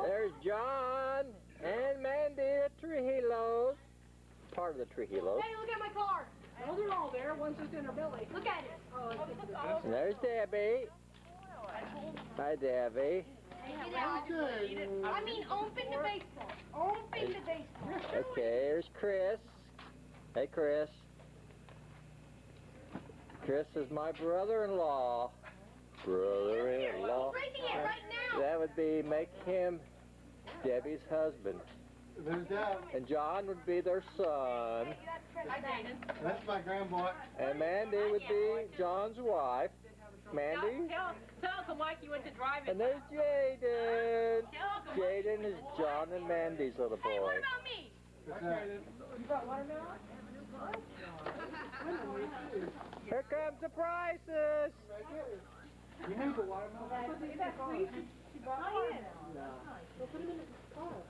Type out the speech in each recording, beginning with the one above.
There's John and Mandy at Trujillo's. Part of the Trujillo's. Hey, look at my car. No, they're all there. One's just in her belly. Look at it. And there's Debbie. Hi, Debbie. I mean, open the baseball. Open the baseball. Okay, here's Chris. Hey, Chris. Chris is my brother-in-law. Brother-in-law. Breaking it right now. That would be make him Debbie's husband. There's Dad. And John would be their son. That's my grandboy. And Mandy would be John's wife. Mandy. Tell Uncle Mike you went to drive-in. And there's Jaden. Jaden is John and Mandy's little boy. Hey, what about me? You got watermelon? Here comes the prices. You need the watermelon?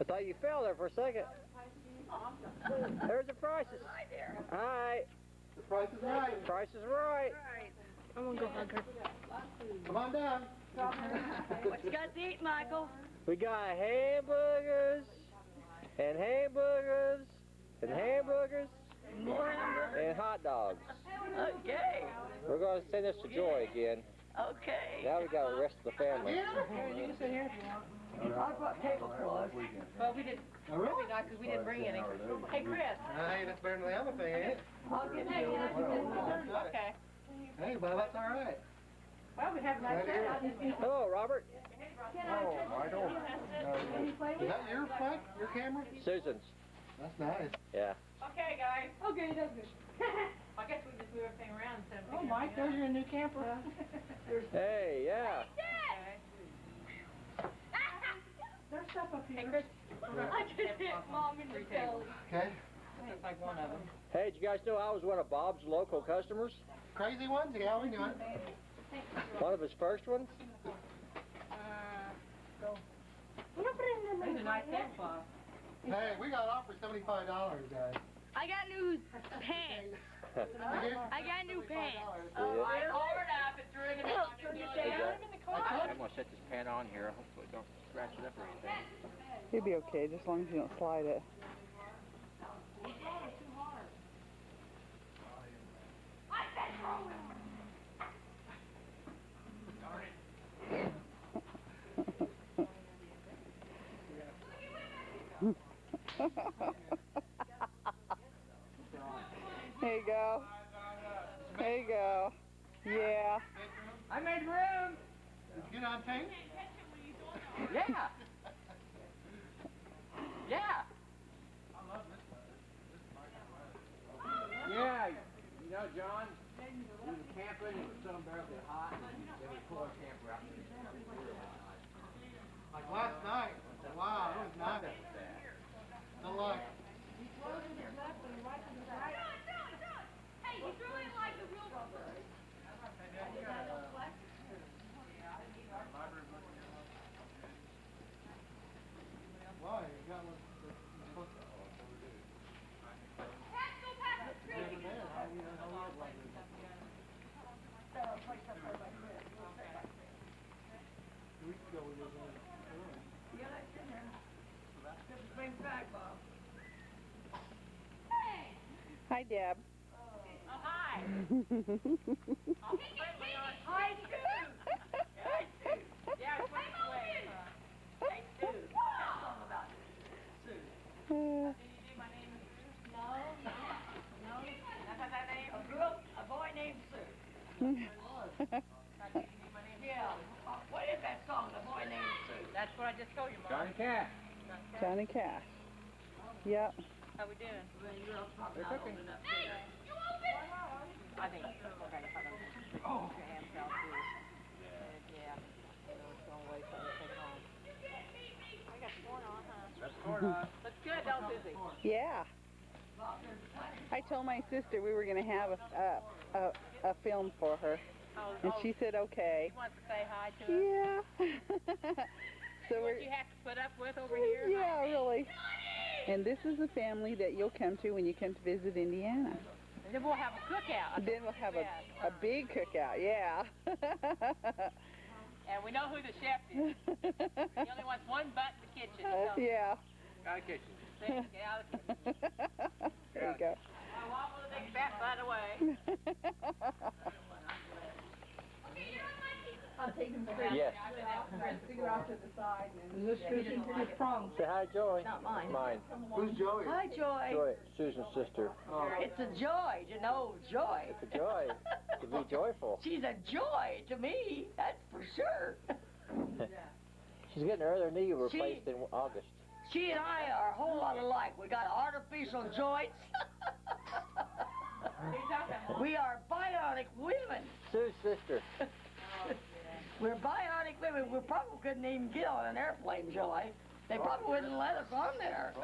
I thought you fell there for a second. There's the prices. Hi. The price is right. Price is right. I'm gonna go hug her. Come on down. What you got to eat, Michael? We got hamburgers and hamburgers and hamburgers More hamburgers? and hot dogs. Okay. We're going to send this to Joy again. Okay. Now we got the rest of the family. You can sit here if you want. I brought tablecloths. Well, we didn't. Oh, really? Not because we didn't bring any. Hey, Chris. Hey, that's better than the other thing, ain't it? I'll get you. Okay. Hey, well, that's all right. Well, we have nice Hello, Robert. Oh, Michael. Is that your mic? Your camera? Susan's. That's nice. Yeah. Okay, guys. Okay, that's good. I guess we just move everything around instead of Oh, picking Mike, there's everything your new camper. Hey, yeah. There's stuff up up. Hey, here. Chris. I just hit Mom in the belly. Okay. That's like one of them. Hey, did you guys know I was one of Bob's local customers? Crazy ones? Yeah, we knew it. One of his first ones? There's a nice tablecloth. Hey, we got offered $75, guys. I got new pants. I got new pants. Oh, I covered up and threw it in the car. I'm going to set this pan on here. Hopefully don't scratch it up or anything. You'll be okay, just as long as you don't slide it. There you go. There you go. Yeah. I made room. Did you get on tape? Yeah. Yeah. Yeah, you know, John, we were camping, it was so unbearably hot, and they would pull our camper out. Like last night. Wow, it was nice. No luck. Hey, you threw it like a real Why? You got one that's supposed to. Over there. How do you know you have one? Weeks ago we was in. Bring it back, Bob. Hi, Deb. Oh, hi. Hi, Sue. Hi, Sue. Yeah, it's way. Hey, Sue. Tell them about it. Sue. Did you do my name is Sue? No. That's not that name? A boy named Sue. Yeah. What is that song, The Boy Named Sue? That's what I just told you, Mom. Johnny Cash. Johnny Cash. Yep. How we doing? They're cooking. Hey, you open. I think we're going to put them. Oh. Your ham fell through. Yeah. So it's going to wait till they take home. I got corn on, huh? That's corn on. Looks good, don't Susie? Yeah. I told my sister we were going to have a film for her, and she said okay. She wants to say hi to us. Yeah. So What we're. you have to put up with over here? Yeah, really. And this is the family that you'll come to when you come to visit Indiana. And then we'll have a cookout. Then we'll have a big cookout, yeah. And we know who the chef is. He only wants one butt in the kitchen. So Yeah. Got a kitchen. get out of the kitchen. There you go. I walk with a big fat butt away. I'll take them Yes. Stick it off to the side. Say hi, Joy. Not mine. Mine. Who's Joey? Hi, Joy. Joy, Susan's sister. It's a joy to know Joy. It's a joy to be joyful. She's a joy to me, that's for sure. She's getting her other knee replaced in August. She and I are a whole lot alike. We got artificial joints. We are bionic women. Sue's sister. We're bionic women. We probably couldn't even get on an airplane, Joy. They probably wouldn't let us on there.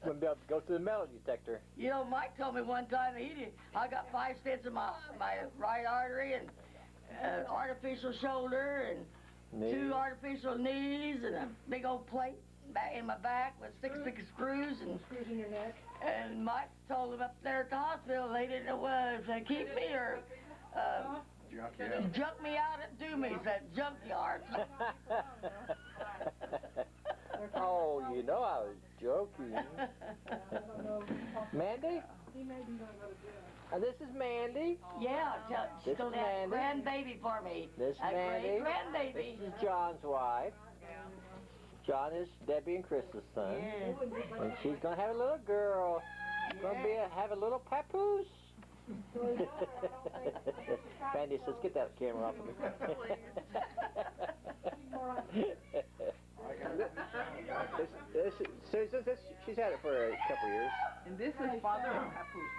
Wouldn't be able to go through the metal detector. You know, Mike told me one time I got 5 stents in my right artery and artificial shoulder and 2 artificial knees and a big old plate back in my back with 6 big screws and screws in your neck. And Mike told them up there at the hospital they didn't know whether to keep me or junk me out at Doomy's, that junkyard. Oh, you know I was joking. Mandy? This is Mandy. Yeah, she's This gonna is have a Mandy. grandbaby for me. This is a Mandy. great grandbaby. This is John's wife. John is Debbie and Chris's son. Yeah. And she's going to have a little girl. Gonna have a little papoose. Mandy says, get that camera off of me. Susan, she's had it for a couple years. And this is Father Papoose.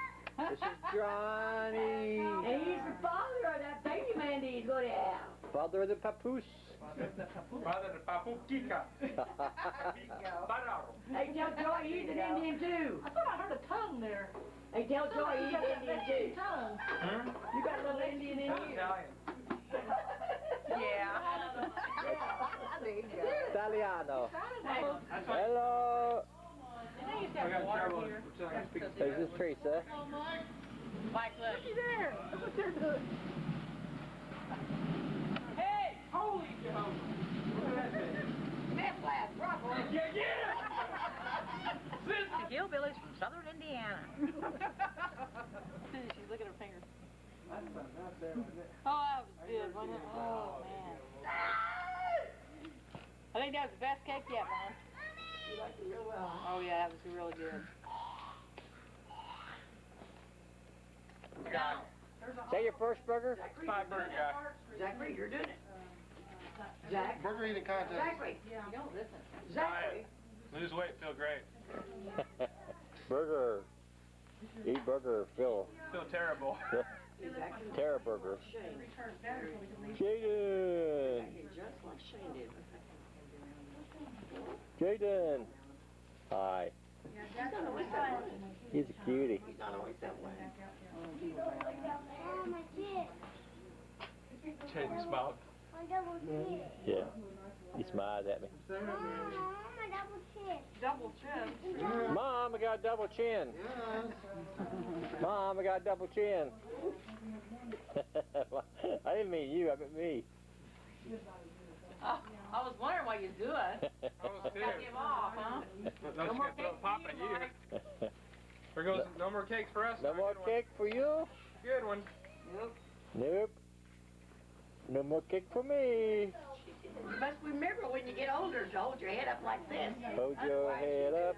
This is Johnny. And he's the father of that baby Mandy he's gonna have. Father of the papoose. Father de Papu Kika. Hey, tell Joy he's an Indian too. I thought I heard a tongue there. Hey, tell Joy he's Indian too. Tongue. You got a little Indian in you. Yeah. Italiano. Hello. Didn't they used to have water here? This is Teresa. Mike, look. Looky there. Look what they're doing. Hey! Holy Jehovah. Meth lab, bravo. The hillbillies from southern Indiana. She's looking at her fingers. Oh, that was good, wasn't it? Oh, man. I think that was the best cake yet, Mom. You liked it real well. Oh, yeah, that was really good. Is that your first burger? Five burger guy. Zachary, you're doing it. Zach. Burger eating contest. Zachary. Yeah. You don't listen. Zachary. Lose weight, feel great. Burger. Eat burger, Phil. Feel terrible. Terra burger. Shane. Jaden. Just like Shane did. Jaden. Hi. He's not always that way. He's a cutie. He's not always that way. Jaden smiled. Yeah. He smiled at me. Double chin. Mom, I got a double chin. Mom, I got a double chin. I didn't mean you, I meant me. Oh, I was wondering what you're doing. I was too. Got him off, huh? No more cake pop at you. There goes no more cakes for us. No more cake for you? Good one. Nope. No more cake for me. You must remember when you get older to hold your head up like this. Hold your head up.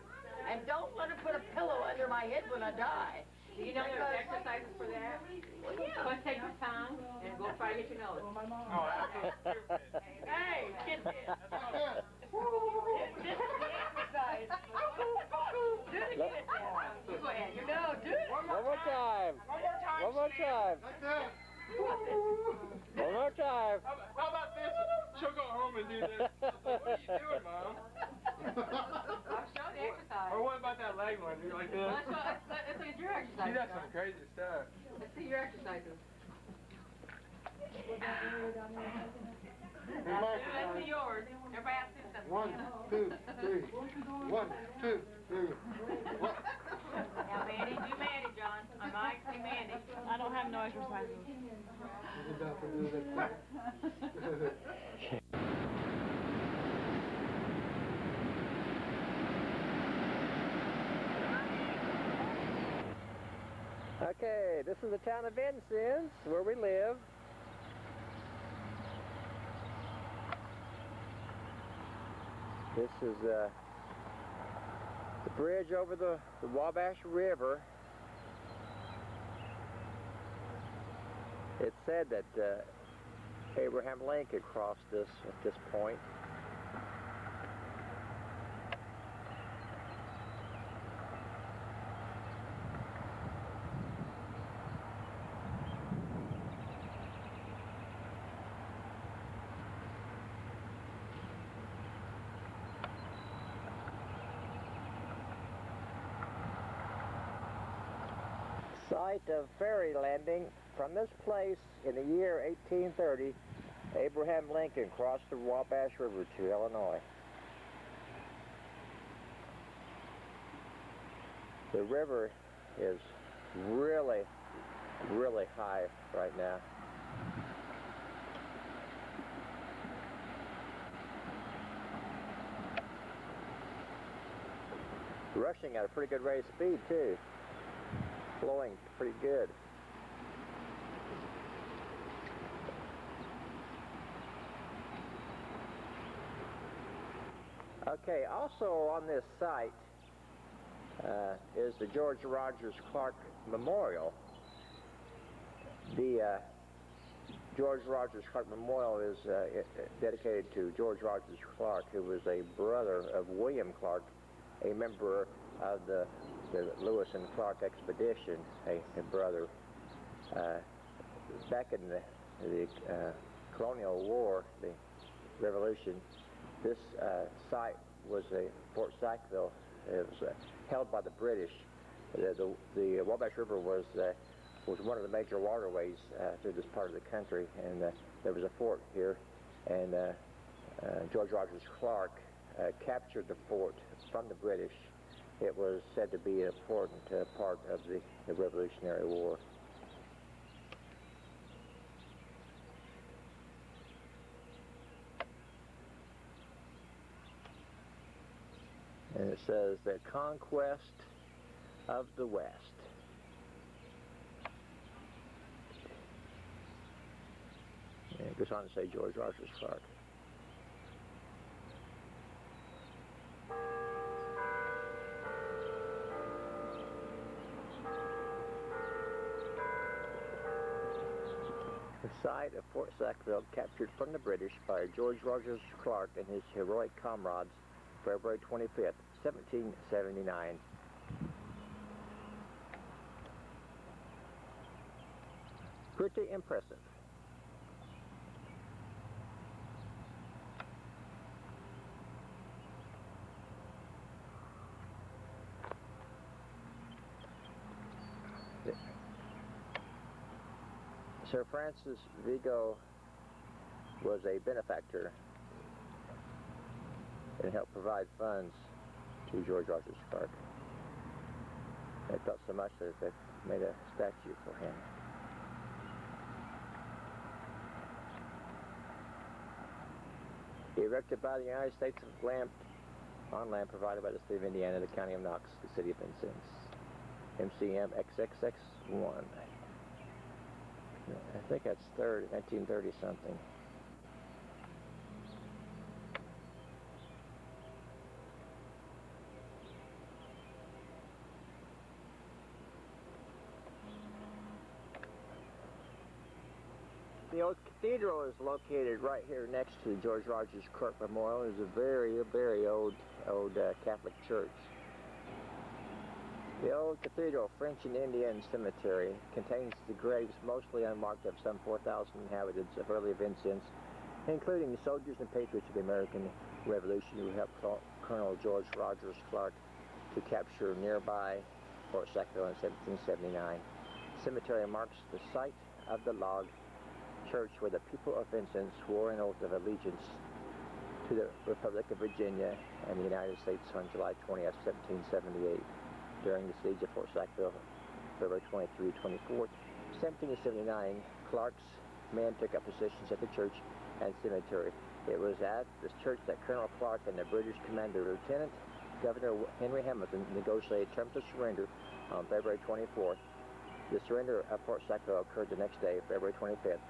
And don't let her put a pillow under my head when I die. Do you know there's exercises for that? Let's take your tongue and go try to get your nose. Oh, that's so stupid. Hey, get this. This is the exercise. Do it again. You go ahead. You know, do it. One more time. One more time. Like that. One more time. How about this? She'll go home and do this. What are you doing, Mom? I'll show the exercise. Or what about that leg one? You're like this. Let's look at your She exercises. does some crazy stuff. Let's see your exercises. Let's see yours. Everybody has to do something. 1, 2, 3. 1, 2, 3. Now, Mandy, do Mandy, John. On Mike, Hey, Mandy, I don't have no exercises. You can have to do that. Okay, this is the town of Vincennes, where we live. This is the bridge over the Wabash River. It's said that Abraham Lincoln crossed this at this point. Site of ferry landing. From this place in the year 1830, Abraham Lincoln crossed the Wabash River to Illinois. The river is really, really high right now. Rushing at a pretty good rate of speed too. Flowing pretty good. Okay, also on this site is the George Rogers Clark Memorial. The George Rogers Clark Memorial is dedicated to George Rogers Clark, who was a brother of William Clark, a member of the Lewis and Clark expedition, a brother. Back in the colonial war, the Revolution, this site was Fort Sackville. It was held by the British. The Wabash River was one of the major waterways through this part of the country, and there was a fort here, and George Rogers Clark captured the fort from the British. It was said to be an important part of the Revolutionary War. And it says the conquest of the West. And it goes on to say George Rogers Clark. The site of Fort Sackville, captured from the British by George Rogers Clark and his heroic comrades, February 25th, 1779. Pretty impressive. Sir Francis Vigo was a benefactor and helped provide funds to George Rogers Clark. They felt so much that they made a statue for him. Erected by the United States on land provided by the state of Indiana, the county of Knox, the city of Vincennes. MCM XXX1. I think that's 1930 something. The old cathedral is located right here next to the George Rogers Clark Memorial. It's a very, very old Catholic church. The old cathedral, French and Indian cemetery, contains the graves mostly unmarked of some 4,000 inhabitants of early Vincennes, including the soldiers and patriots of the American Revolution who helped Colonel George Rogers Clark to capture nearby Fort Sackville in 1779. The cemetery marks the site of the log church where the people of Vincennes swore an oath of allegiance to the Republic of Virginia and the United States on July 20th, 1778, during the siege of Fort Sackville February 23, 24th, 1779, Clark's men took up positions at the church and cemetery. It was at this church that Colonel Clark and the British commander, Lieutenant Governor Henry Hamilton, negotiated terms of surrender on February 24th. The surrender of Fort Sackville occurred the next day, February 25th,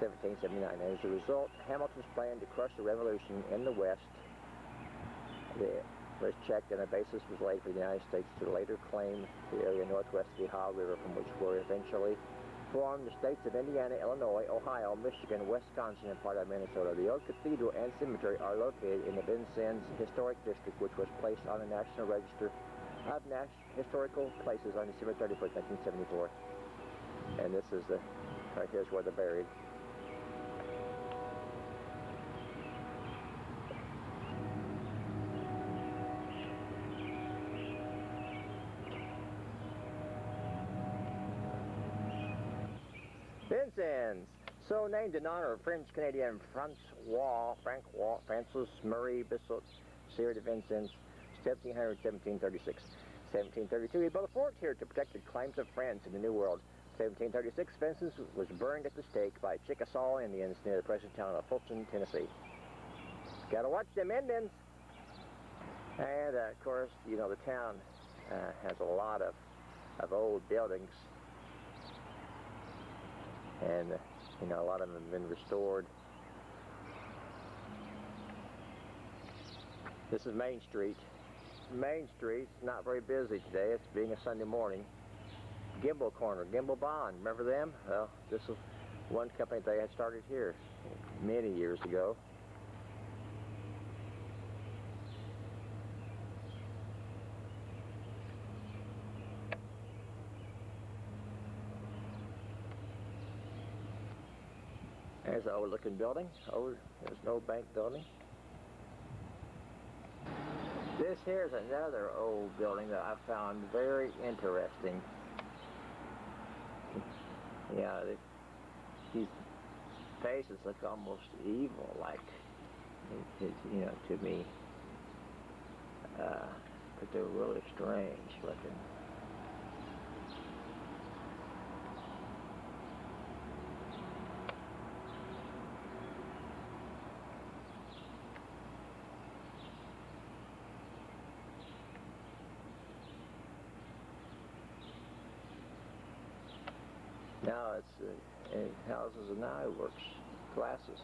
1779. As a result, Hamilton's plan to crush the revolution in the West was checked, and a basis was laid for the United States to later claim the area northwest of the Ohio River, from which were eventually formed the states of Indiana, Illinois, Ohio, Michigan, Wisconsin, and part of Minnesota. The old cathedral and cemetery are located in the Vincennes Historic District, which was placed on the National Register of Historical Places on December 31st, 1974. And this is right here's where they're buried. Vincennes, so named in honor of French-Canadian Francis Marie Bissot, Sieur de Vincennes, 1736. 1732, he built a fort here to protect the claims of France in the New World. 1736, Vincennes was burned at the stake by Chickasaw Indians near the present town of Fulton, Tennessee. Gotta watch them Indians. And of course, you know, the town has a lot of old buildings. And, you know, a lot of them have been restored. This is Main Street. Main Street's not very busy today. It's being a Sunday morning. Gimbal Corner, Gimbal Bond, remember them? Well, this is one company they had started here many years ago. There's an old looking building. Oh, there's no bank building. This here's another old building that I found very interesting. Yeah, these faces look almost evil, like, you know, to me. But they're really strange looking. Now it houses an eye works, glasses.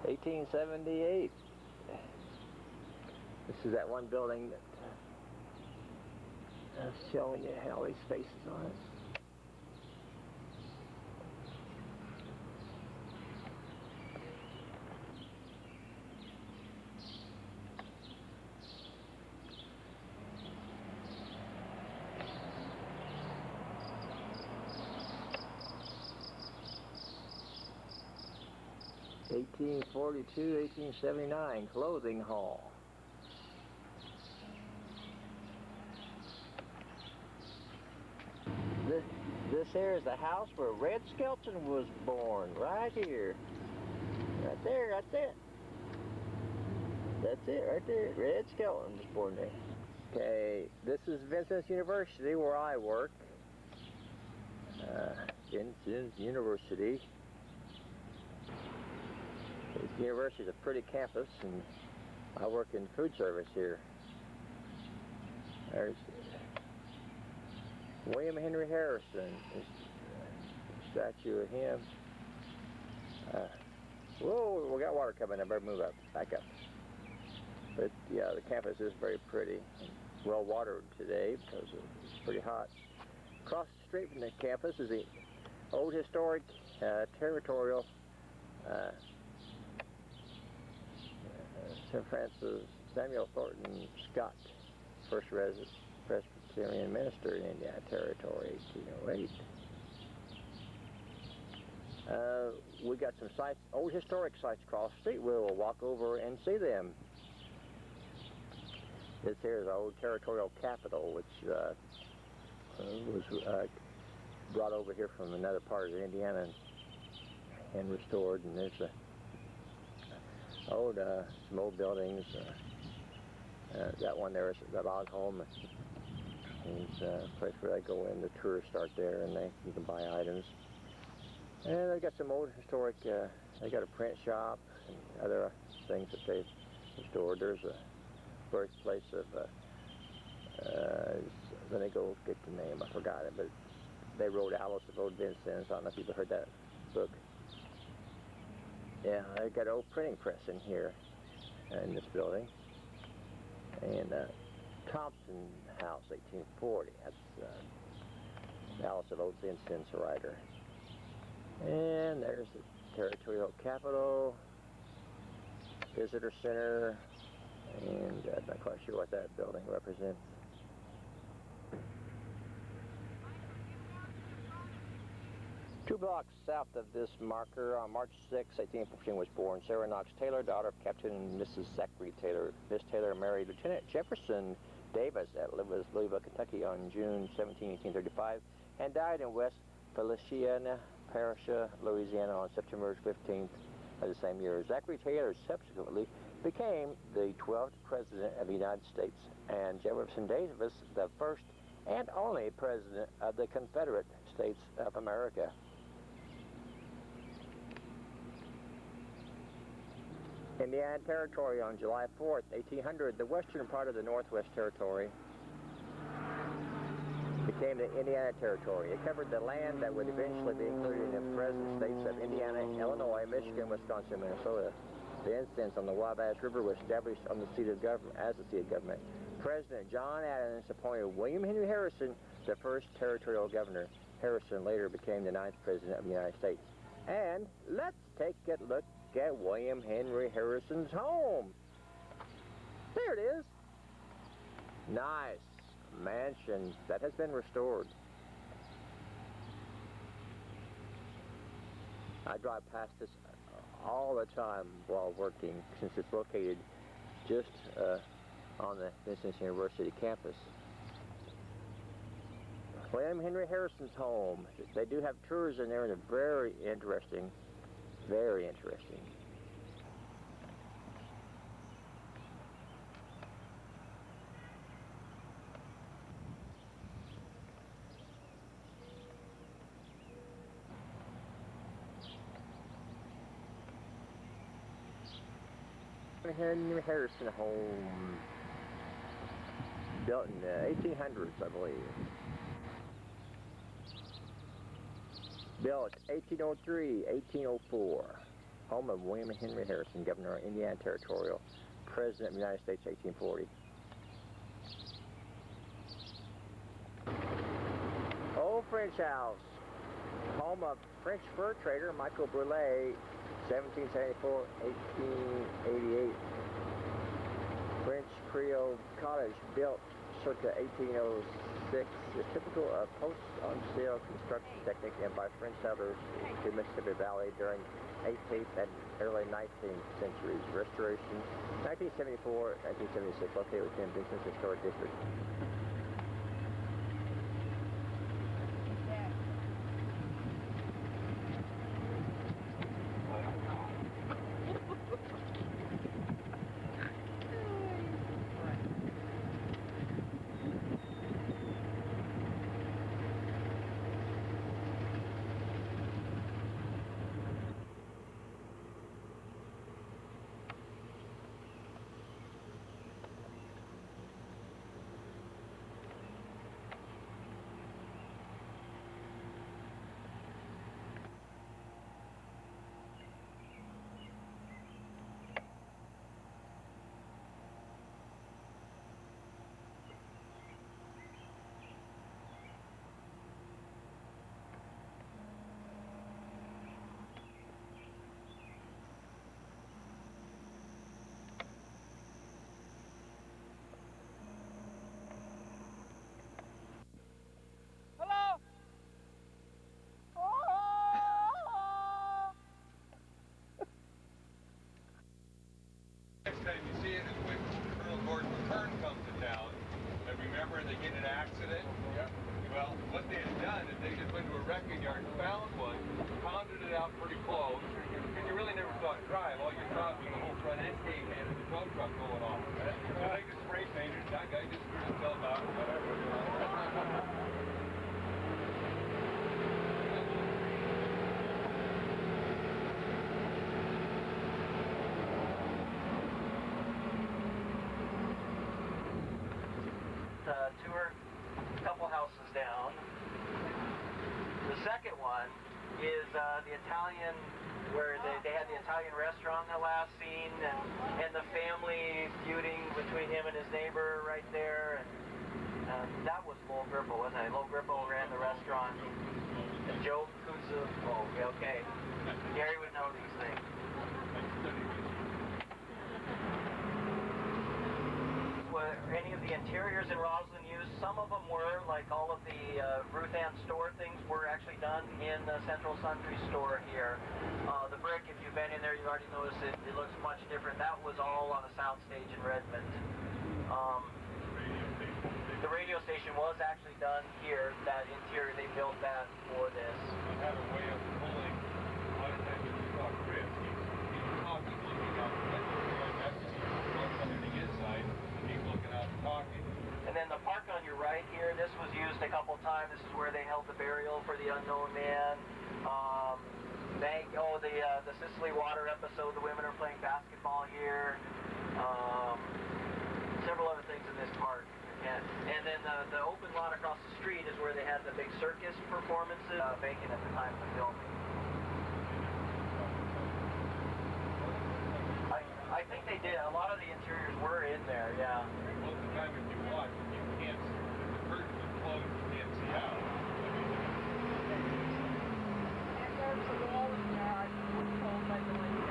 (1878). This is that one building that showing you all these faces on it. (1842, 1879) clothing hall. This here is the house where Red Skelton was born, right here. Right there, that's it. That's it, right there. Red Skelton was born there. Okay, this is Vincennes University, where I work. Vincennes University. This university is a pretty campus, and I work in food service here. There's William Henry Harrison, a statue of him. Whoa, we got water coming. I better move up, back up. But yeah, the campus is very pretty, and well watered today because it's pretty hot. Across the street from the campus is the old historic territorial St. Francis Samuel Thornton Scott, first resident Presbyterian minister in Indiana Territory, 1808. We got some sites, old historic sites across the street. We'll walk over and see them. This here is our old territorial capital, which was brought over here from another part of Indiana and restored. And there's some old buildings. That one there is the log home. It's a place where they go in. The tourists start there, and you can buy items. And they got some old historic. They got a print shop and other things that they've restored. There's a birthplace of. Let me go get the name. I forgot it, but they wrote Alice of Old Vincennes. I don't know if you've ever heard that book. Yeah, they got an old printing press in here, in this building. And Thompson House, 1840. That's Alice of Old Vincennes writer. And there's the territorial capital, visitor center, and I'm not quite sure what that building represents. Two blocks south of this marker, on March 6, 1814, was born Sarah Knox Taylor, daughter of Captain and Mrs. Zachary Taylor. Miss Taylor married Lieutenant Jefferson Davis at Louisville, Kentucky on June 17, 1835, and died in West Feliciana Parish, Louisiana on September 15th of the same year. Zachary Taylor subsequently became the 12th President of the United States, and Jefferson Davis the first and only President of the Confederate States of America. Indiana Territory on July 4th, 1800, the western part of the Northwest Territory became the Indiana Territory. It covered the land that would eventually be included in the present states of Indiana, Illinois, Michigan, Wisconsin, Minnesota. The instance on the Wabash River was established on the seat of government as the seat of government. President John Adams appointed William Henry Harrison the first territorial governor. Harrison later became the 9th President of the United States. And let's take a look at William Henry Harrison's home. There it is. Nice mansion that has been restored. I drive past this all the time while working, since it's located just on the Vincennes University campus. William Henry Harrison's home. They do have tours in there, and they're very interesting. Very interesting. Henry Harrison home, built in the 1800s, I believe. Built 1803, 1804. Home of William Henry Harrison, Governor of Indiana Territorial, President of the United States, 1840. Old French House, home of French fur trader Michael Brulé, 1774, 1888. French Creole cottage built circa 1806 is typical of post-on-sale construction technique and by French settlers to Mississippi Valley during 18th and early 19th centuries. Restoration 1974, 1976, located within Vincennes Historic District. tour a couple houses down. The second one is the Italian, where they had the Italian restaurant in the last scene, and the family feuding between him and his neighbor right there. And that was Lowell Gripple, wasn't it? Lowell Gripple ran the restaurant. And Joe Kusa, oh, okay. Gary would know these things. Were any of the interiors in Roslyn used? Some of them were, like all of the Ruth Ann store things were actually done in the Central Sundry store here. The brick, if you've been in there, you've already noticed it looks much different. That was all on a soundstage in Redmond. The radio station was actually done here. That interior, they built that for this. I had a way of pulling, a lot of times when you talk Chris, he's talking, looking out the window, going back to something to the inside, and he's looking out and talking. And then the park on your right here, this was used a couple times. This is where they held the burial for the unknown man. The Sicily Water episode, the women are playing basketball here. Several other things in this park. And then the open lot across the street is where they had the big circus performances, vacant at the time of the filming. I think they did. A lot of the interiors were in there, yeah. Most of the time if you watch, you can't see. The curtains are closed, you can't see out. And there's a wall in there, I was told by the lady.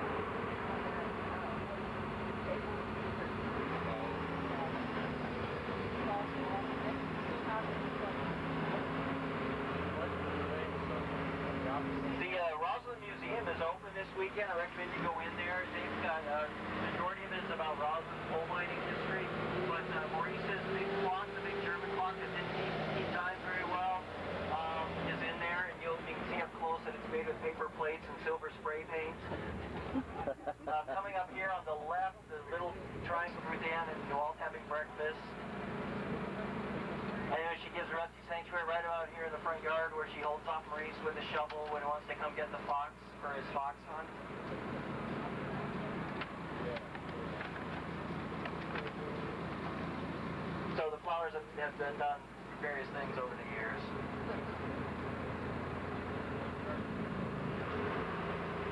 The Roslyn Museum is open this weekend. I recommend you go in there. They've got the majority of it is about Roslyn's coal mining history. But Maurice's big clock, the big German clock that didn't keep time very well, is in there, and you can see up close that it's made with paper plates and silver spray paint. Coming up here on the left, the little triangle Ruth Ann and Walt having breakfast. And she gives Rusty sanctuary right about here in the front yard where she holds off Maurice with a shovel when he wants to come get the fox for his fox hunt. So the flowers have been done various things over the years.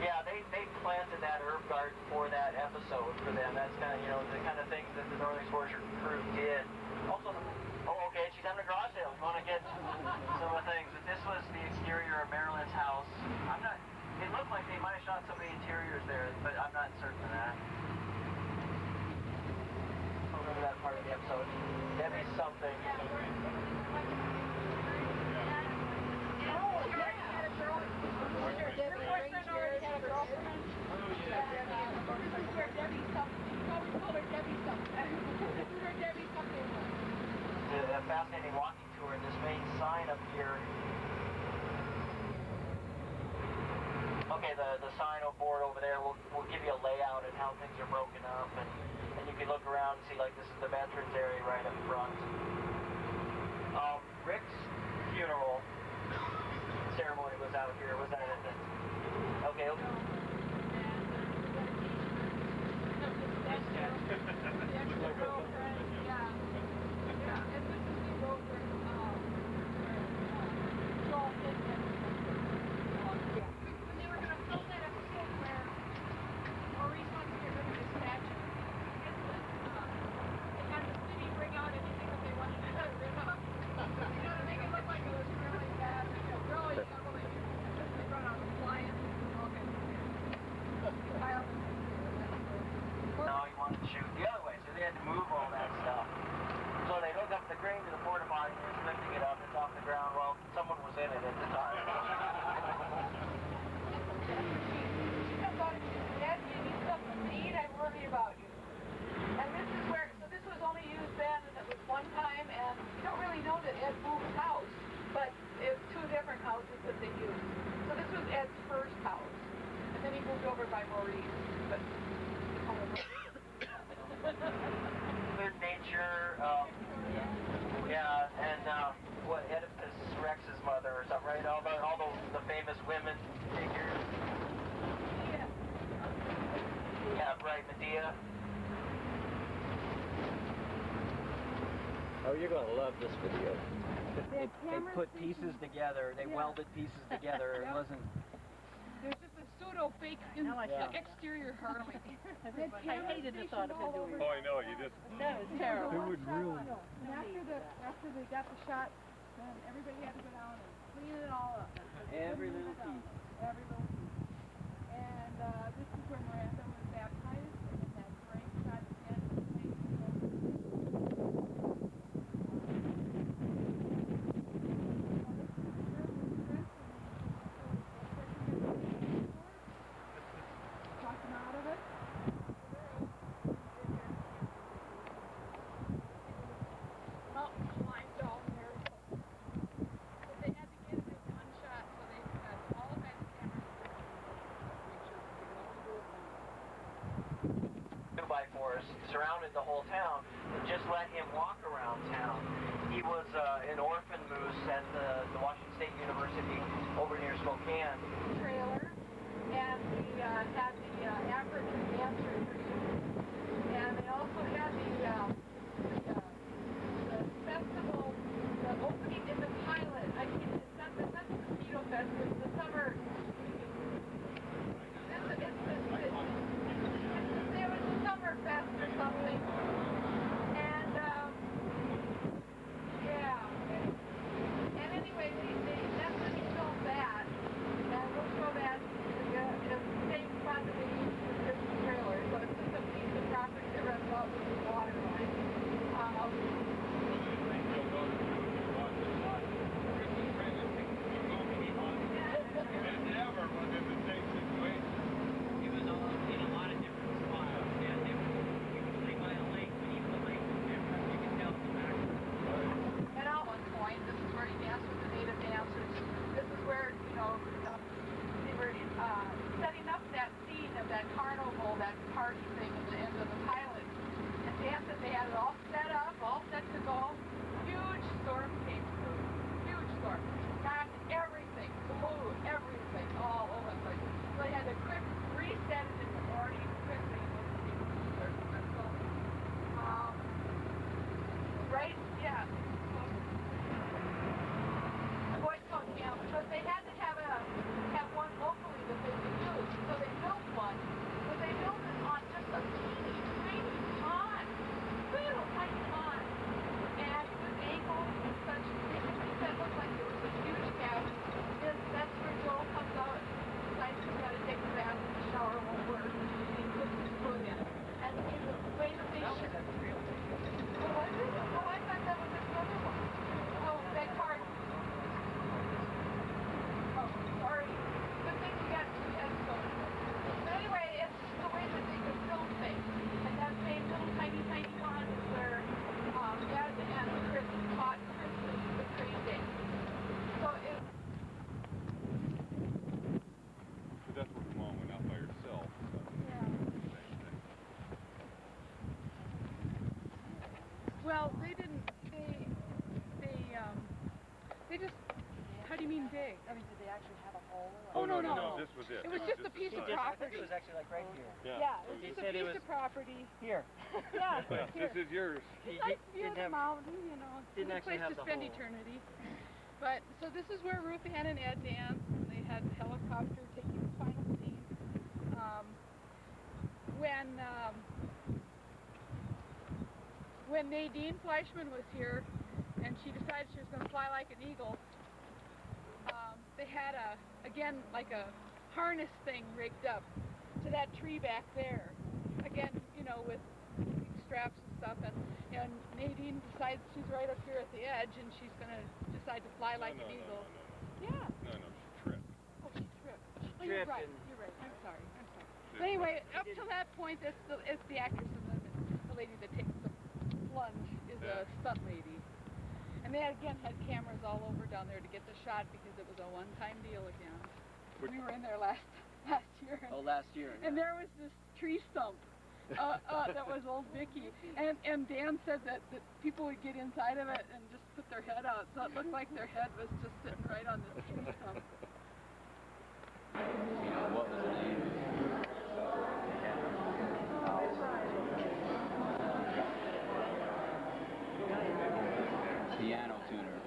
Yeah, they planted that herb garden for that episode for them. That's kind of, the kind of things that the Northern Exposure crew did. Also, okay, she's having a garage sale. We want to get some of the things. This was the exterior of Marilyn's house. It looked like they might have shot some of the interiors there, but I'm not certain of that. I remember that part of the episode. Debbie something. A fascinating walking tour in this main sign up here. Okay, the sign board over there will give you a layout and how things are broken up, and you can look around and see, like, this is the veterans area right up front. Rick's funeral ceremony was out here. Was that it? Okay. Oh, you're going to love this video. They put pieces together. They welded pieces together. It wasn't. There's just a pseudo fake exterior Harley. I hated the thought of him doing Oh, I know, you just... that. Was terrible. Who would really... And after they got the shot, then everybody had to go down and clean it all up. Every little piece. Every little piece. And this is where Miranda was baptized, and then that grave shot again. Talk him out of it. Well, climbed down there. But they had to get it in one shot, so they had all kinds of cameras. Make sure they could only do it once. 2x4s surrounded the whole town and just let him walk around town. He was an orphan moose at the Washington State University over near Spokane. Trailer, and we had the African dancer and they also had the festival, the opening in the pilot. It's not the Mosquito Fest, it's the summer. It was a summer fest or something. And and anyway, that's when he filmed that. And we'll show that in the same spot that they used for Christmas trailer. So it's just a piece of property that runs out with the water line. Never was in the same situation. He was in a lot of different spots. And he was usually by a lake, but even the lake was different. You can tell the back. And at one point, this is where he danced with the native dancers. This is where, they were setting up that scene of that carnival, that party thing at the end of the pilot. And dancing, they had it all set up, all set to go. Huge storm came through. Huge storm. Got everything, blew everything all over the place. So they had to quick reset it in the morning quickly. Right? Yeah. Boy Scout camp, because they had to have one locally that they could use. So they built one, but they built it on just a teeny, tiny pond. Little tiny pond. And it was angled in such, that looked like it was a huge cabin. That's where Joel comes out and decides he's got to take a bath and the shower won't work. And he puts his foot in it. And the way that they should... Oh, was it? Oh, I thought that was another one. Oh, beg pardon. Oh, sorry. Good thing we got two headstones. But anyway, it's the way that they could film things. And that same little tiny pond is where Dad and Chris taught Christmas the train day. So it... But that's where Mom went out by herself. Well, they didn't, they just, how do you mean dig? I mean, did they actually have a hole? Oh, no. This was it. It was just a piece of I think property. it was actually like right here. Yeah, it was He just a said it piece was- of property. Here. Yeah, Yeah, here. this is yours. Nice view of the Didn't have. mountain, didn't it's a actually place have to the spend hole. eternity. But, so this is where Ruth Ann and Ed danced, and they had the helicopter taking the final scene. When Nadine Fleischman was here, and she decided she was going to fly like an eagle, they had like a harness thing rigged up to that tree back there. Again, with straps and stuff, and Nadine decides she's right up here at the edge, and she's going to decide to fly like an eagle. Yeah. No, she tripped. Oh, she tripped. Oh, Tripped you're right. and- You're right. I'm sorry. But anyway, up till that point, it's the actress and the lady that takes the plunge is a stunt lady. And they again had cameras all over down there to get the shot because it was a one-time deal again. We were in there last year. Oh, last year. And there was this tree stump that was old Vicky. And Dan said that people would get inside of it and just put their head out. So it looked like their head was just sitting right on this tree stump. What was the name? piano tuner.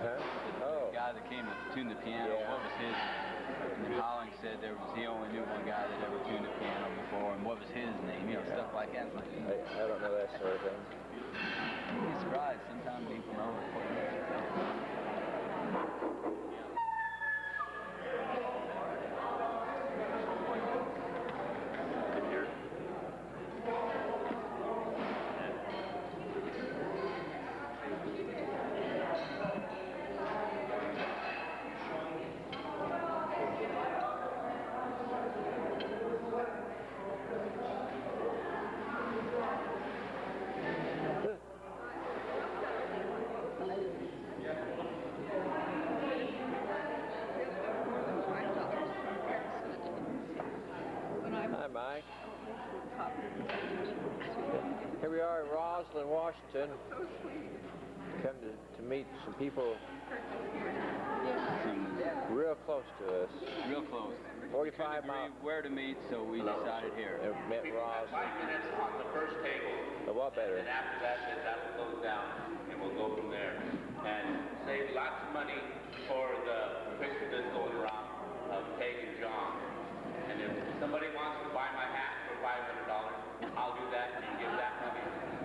Huh? Oh. The guy that came to tune the piano, Yeah. what was his? And Holling said he only knew one guy that ever tuned a piano before, and what was his name? You know, stuff like that. I don't know that sort of thing. You'd be surprised. Sometimes people know it. Hi, Mike. Here we are in Roslyn, Washington. Come to meet some people real close to us. Real close. 45 miles. Where to meet, so we decided here. Met Roslyn. 5 minutes on the first table. A lot better. And after that'll close down, and we'll go from there. And save lots of money for the picture that's going around of Peg and John. And if somebody wants to buy my hat for $500, I'll do that and give that money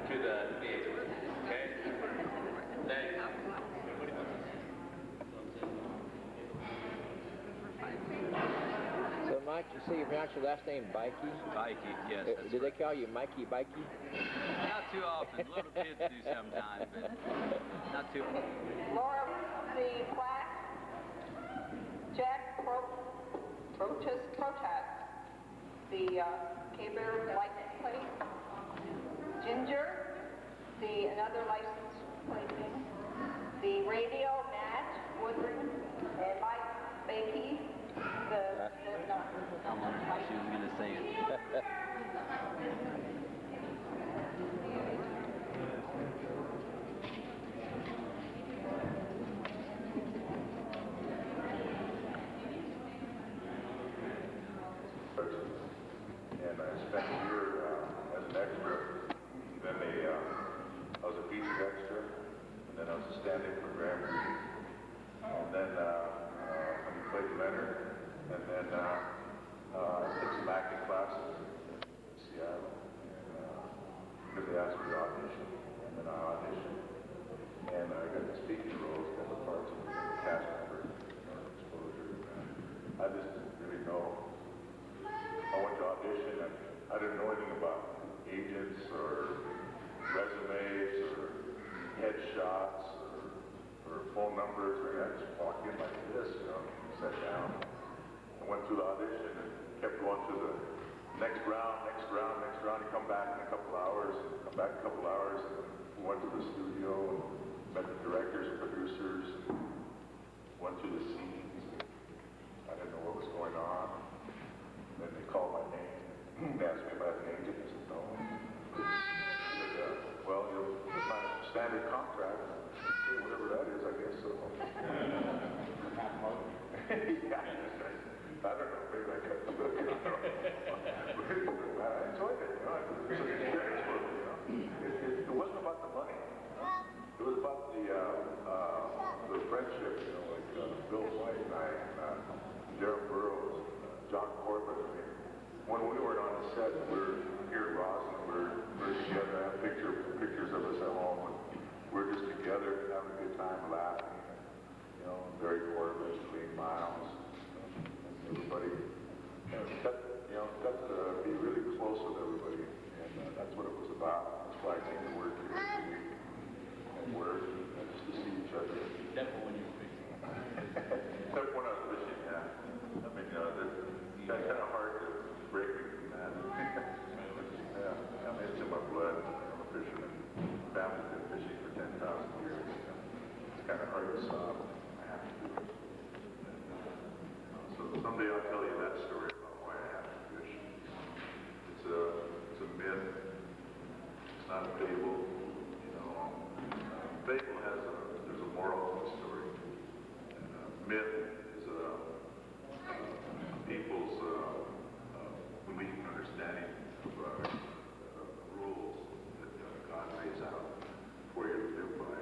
to the theater. Okay? Thanks. So, Mike, you say you pronounce your last name Bikey? Bikey, yes. Did they call you Mikey Bikey? Not too often. Little kids do sometimes, but not too often. Laura, the plaque. Jack Protest. The K-Bear license plate. Ginger, another license plate thing. The radio, Matt Woodring, and Mike Bakey. I wonder if she was going to say it. And I spent a year as an extra. Then I was a featured extra, and then I was a stand-in for Graham Greene. And then when he played Leonard, and then I took some acting classes in Seattle, because they asked me to audition, and then I auditioned, and I got the speaking roles, got the parts of the cast member, exposure. I just didn't really know. I went to audition and I didn't know anything about agents or resumes or headshots or phone numbers. I just walked in like this, sat down. I went through the audition and kept going through the next round. You come back in a couple hours, and we went to the studio and met the directors and producers, went through the scenes. I didn't know what was going on. Then they called my name. They asked me if I had an agent. I said, no. They said, well, you'll sign a standard contract. Okay, whatever that is, I guess so. Yeah, I don't know. Maybe I got to look. I enjoyed it. It was an experience for me. It wasn't about the money. It was about the friendship. Like Bill White and I, Gerald Burroughs. John Corbett. I mean, when we were on the set, we're here at Roslyn, we're together. I have pictures of us at home, and we're just together having a good time, laughing. Barry Corbett, Lee Miles, and everybody. Got to be really close with everybody, and that's what it was about. That's why I came to work here and work, just to see each other. Except for when you were fishing. Except when I was fishing, yeah. I mean, that's kind of hard to break me from that. Yeah, I mean, it's in my blood. I'm a fisherman. Family's been fishing for 10,000 years. It's kind of hard to stop. I have to do it. So someday I'll tell you that story about why I have to fish. It's a myth. It's not a fable. Fable there's a moral to the story. And myth is people's belief and understanding of rules that God lays out for you to live by.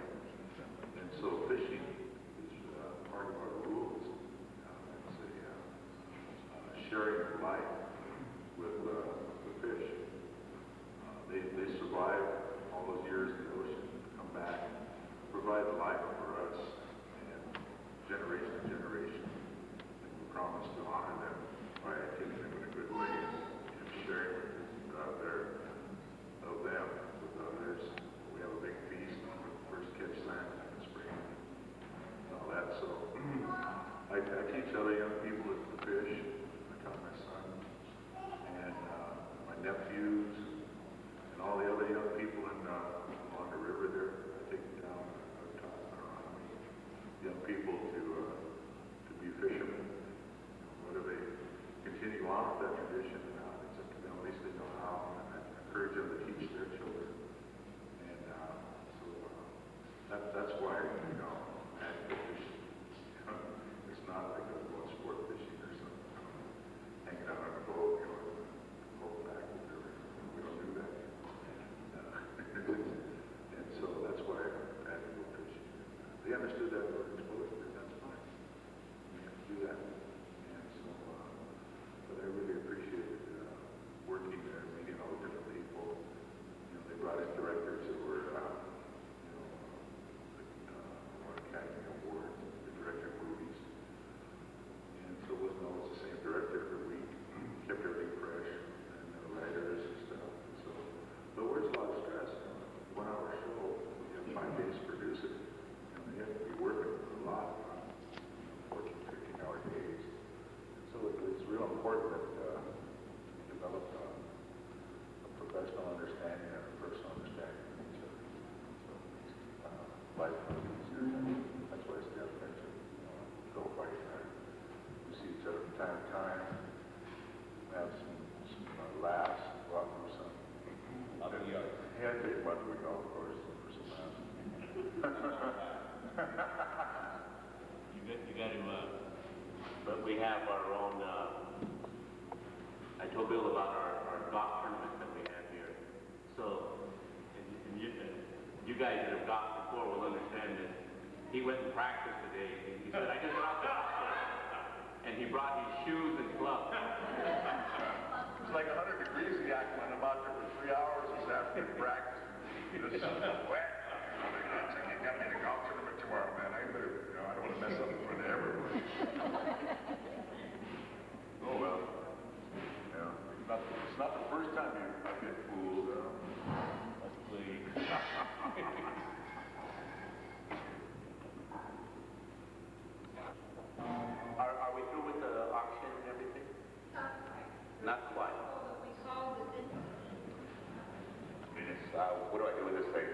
Yeah, I take them out to the golf course for some laughs. You got to, but we have our own, I told Bill about our golf tournament that we have here. So, and you guys that have golfed before will understand that he went and practiced today. He said, I just got off the golf course. And he brought his shoes and gloves. It's like 100 degrees in Yakima, and I'm out there for 3 hours this afternoon practice. This is wet. I got me in a golf tournament tomorrow, man. I better, I don't want to mess up in front of everybody. Oh well. Yeah. It's not the first time I've been fooled. Please. Are we through with the auction and everything? Not quite. What do I do with this thing?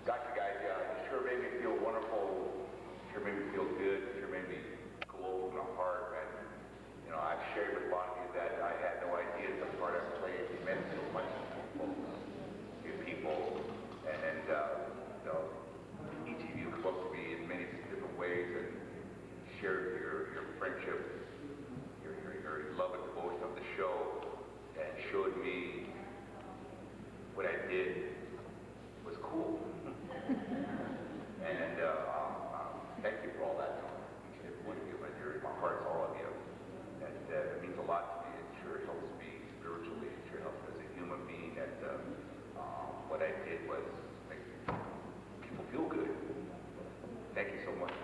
Gotcha, guys. It sure made me feel wonderful. Sure made me feel good. Sure made me cool in the heart. And, I've shared with Bonnie that I had no idea the part I played meant so much to people. And each of you come up to me in many different ways and shared your friendship, your love and devotion of the show, and showed me what I did was cool. And thank you for all that. Each and every one of you, my heart's all of you. And it means a lot to me. It sure helps me spiritually. It sure helps me as a human being. And what I did was make people feel good. Thank you so much.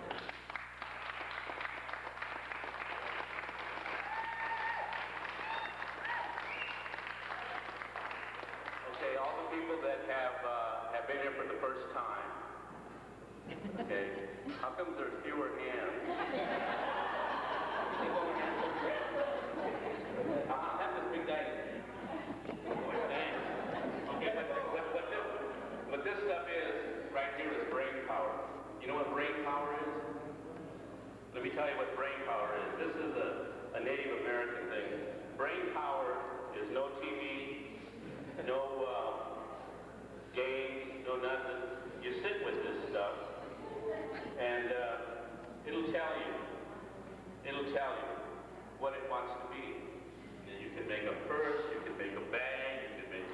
Okay, all the people that have been here for the first time. Okay, how come there's fewer hands? Have this big guy. Okay, what this stuff is right here is brain power. You know what brain power is? Let me tell you what brain power is. This is a Native American thing. Brain power is no TV, no games, no nothing. You sit with this stuff, and it'll tell you what it wants to be. You can make a purse, you can make a bag, you can make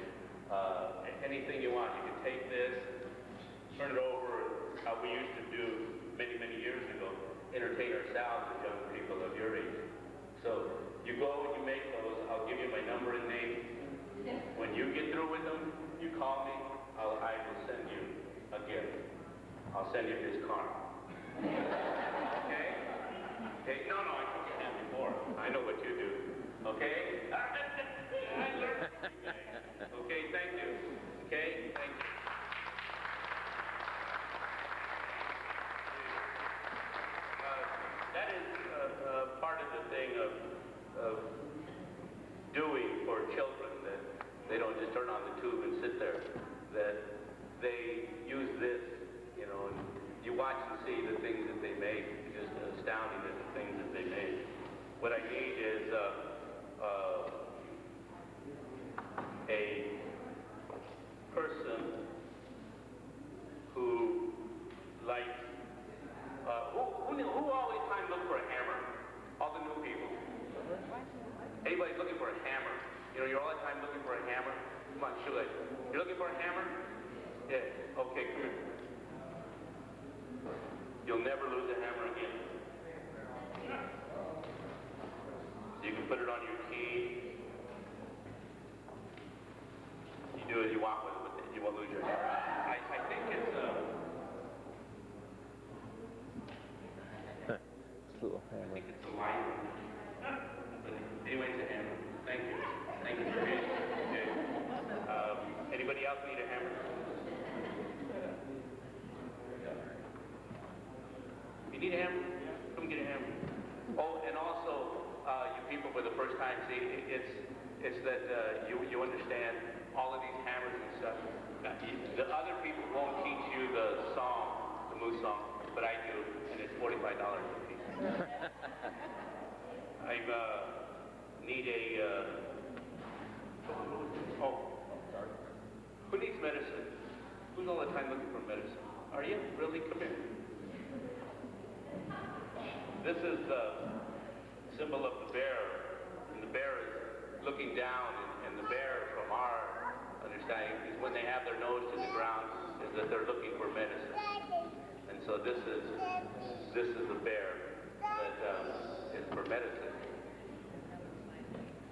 anything you want. You can take this, turn it over, how we used to do many, many years ago, entertain ourselves as young people of your age. So you go and you make those. I'll give you my number and name. When you get through with them, you call me. I will send you a gift. I'll send you this car. Okay? Okay? No, I took your hand before. I know what you do. Okay? I learned from you guys. Okay, thank you. Okay? Thank you. That is part of the thing of doing for children, that they don't just turn on the tube and sit there, that they use this, and you watch and see the things that they make. It's just astounding at the things that they make. What I need is a person who likes, who all this time look for a hammer? All the new people. Anybody's looking for a hammer? You're all the time looking for a hammer? Come on, show it. You're looking for a hammer? Yeah. Okay, come here. You'll never lose a hammer again. You can put it on your key. You do as you want with it. You won't lose your hammer. I think it's little hammer. I think it's a light. But anyway, it's a hammer. Thank you. Thank you for being here. Okay. Anybody else need a hammer? You need a hammer? Come get a hammer. Oh, and also, you people for the first time, see, it's that you understand all of these hammers and stuff. The other people won't teach you the song, the moose song, but I do, and it's $45 a piece. I need a. Are you? Really? Come here. This is the symbol of the bear, and the bear is looking down, and the bear, from our understanding, is when they have their nose to the ground, is that they're looking for medicine. And so this is the bear that is for medicine.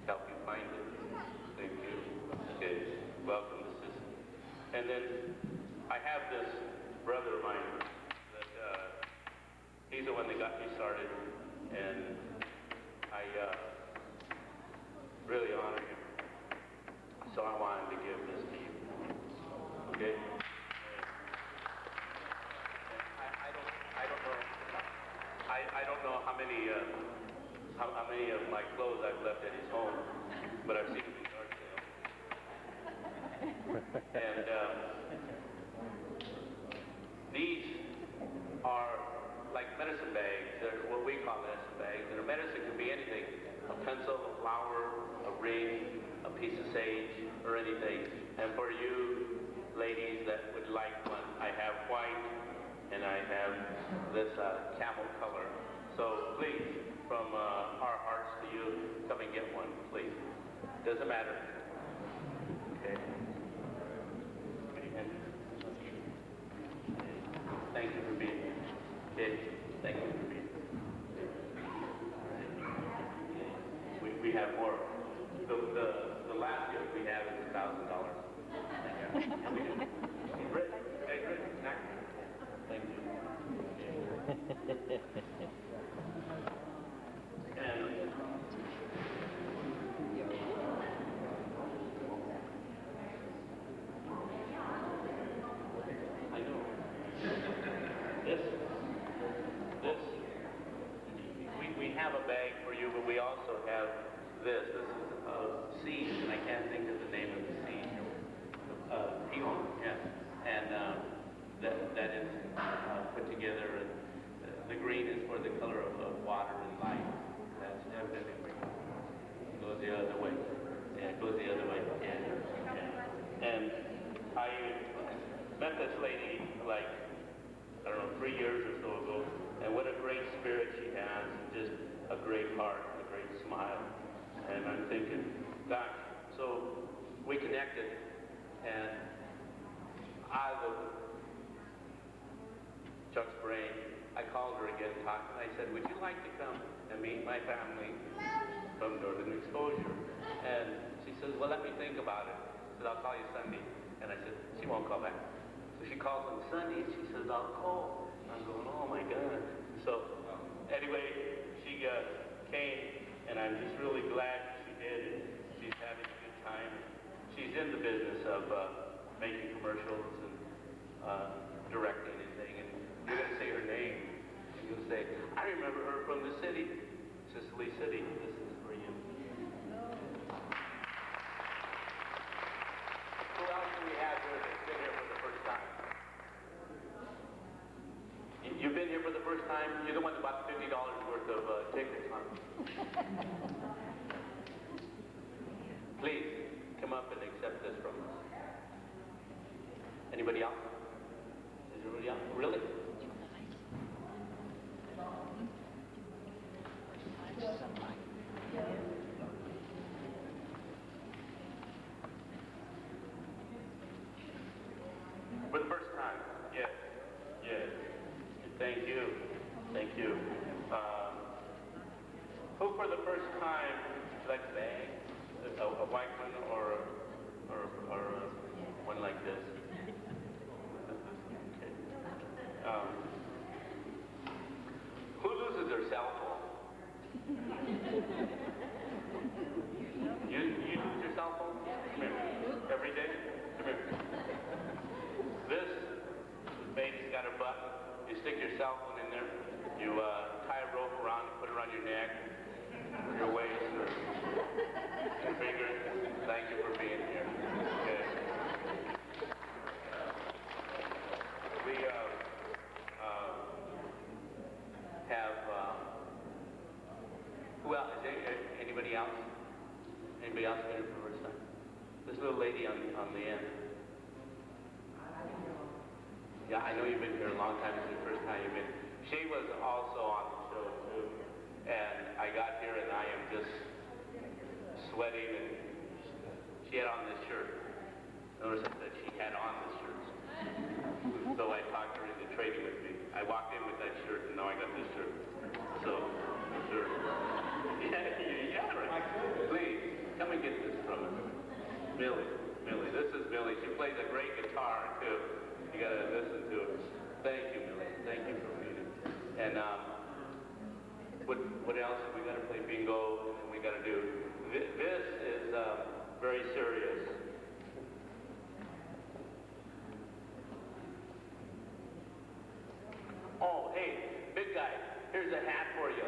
Help you find it. Thank you. Okay. Welcome, sister. And then I have this brother of mine that he's the one that got me started, and I really honor him. So I wanted to give this to you. Okay? I don't know how many of my clothes I've left at his home, but I've seen them in yard sale. And these are like medicine bags. They're what we call medicine bags. And a medicine can be anything: a pencil, a flower, a ring, a piece of sage, or anything. And for you ladies that would like one, I have white and I have this camel color. So please, from our hearts to you, come and get one, please. Doesn't matter. Okay. And thank you for being here. Okay. Thank you for being here. We have more. The last gift we have is $1,000. Hey, Rick, thank you. And I know we have a bag for you, but we also have this. This is seeds, and I can't think of the name of the seed. Peon, yeah. And that is put together. And the green is for the color of water and light. That's evidently green. It goes the other way. Yeah, it goes the other way. Yeah. And I met this lady like, I don't know, 3 years or so ago, and what a great spirit she has, just a great heart, a great smile. And I'm thinking, gosh, so we connected, and out of Chuck's brain, I called her again, talked, and I said, would you like to come and meet my family from Northern Exposure? And she says, well, let me think about it. I said, I'll call you Sunday. And I said, she won't call back. So she calls on Sunday, and she says, I'll call. I'm going, oh my God. So anyway, she came, and I'm just really glad she did. She's having a good time. She's in the business of making commercials and directing and thing. And you're going to say her name, and you'll say, I remember her from the city, Sicily City. This is for you. Who else do we have here that's been here for the first time? You've been here for the first time? You're the one that bought $50 worth of tickets, huh? Please, come up and accept this from us. Anybody else? Is anybody else? Really? For the first time? Yes. Yes. Thank you. Thank you. Who for the first time likes a bag? A white one or one like this? Okay. Who loses their cell phone? You lose your cell phone? Come here. Every day? Come here. This baby's got a button. You stick your cell phone in there. You tie a rope around it, put it around your neck, your waist, or your fingers. Thank you for being here. Okay. We have who else? Is there anybody else? Anybody else here for the first time? This little lady on the end. Yeah, I know you've been here a long time. It's the first time you've been. She was also on the show too, and I got here and I am just sweating, and she had on this shirt. Notice that she had on this shirt. So I talked her into trading with me. I walked in with that shirt, and now I got this shirt. So, sure. Yeah, right. Please, come and get this from her. Millie, this is Millie. She plays a great guitar, too. You gotta listen to her. Thank you, Millie. Thank you for reading. And, what else? We gotta play bingo, and we gotta do. This is, very serious. Oh, hey, big guy, here's a hat for you.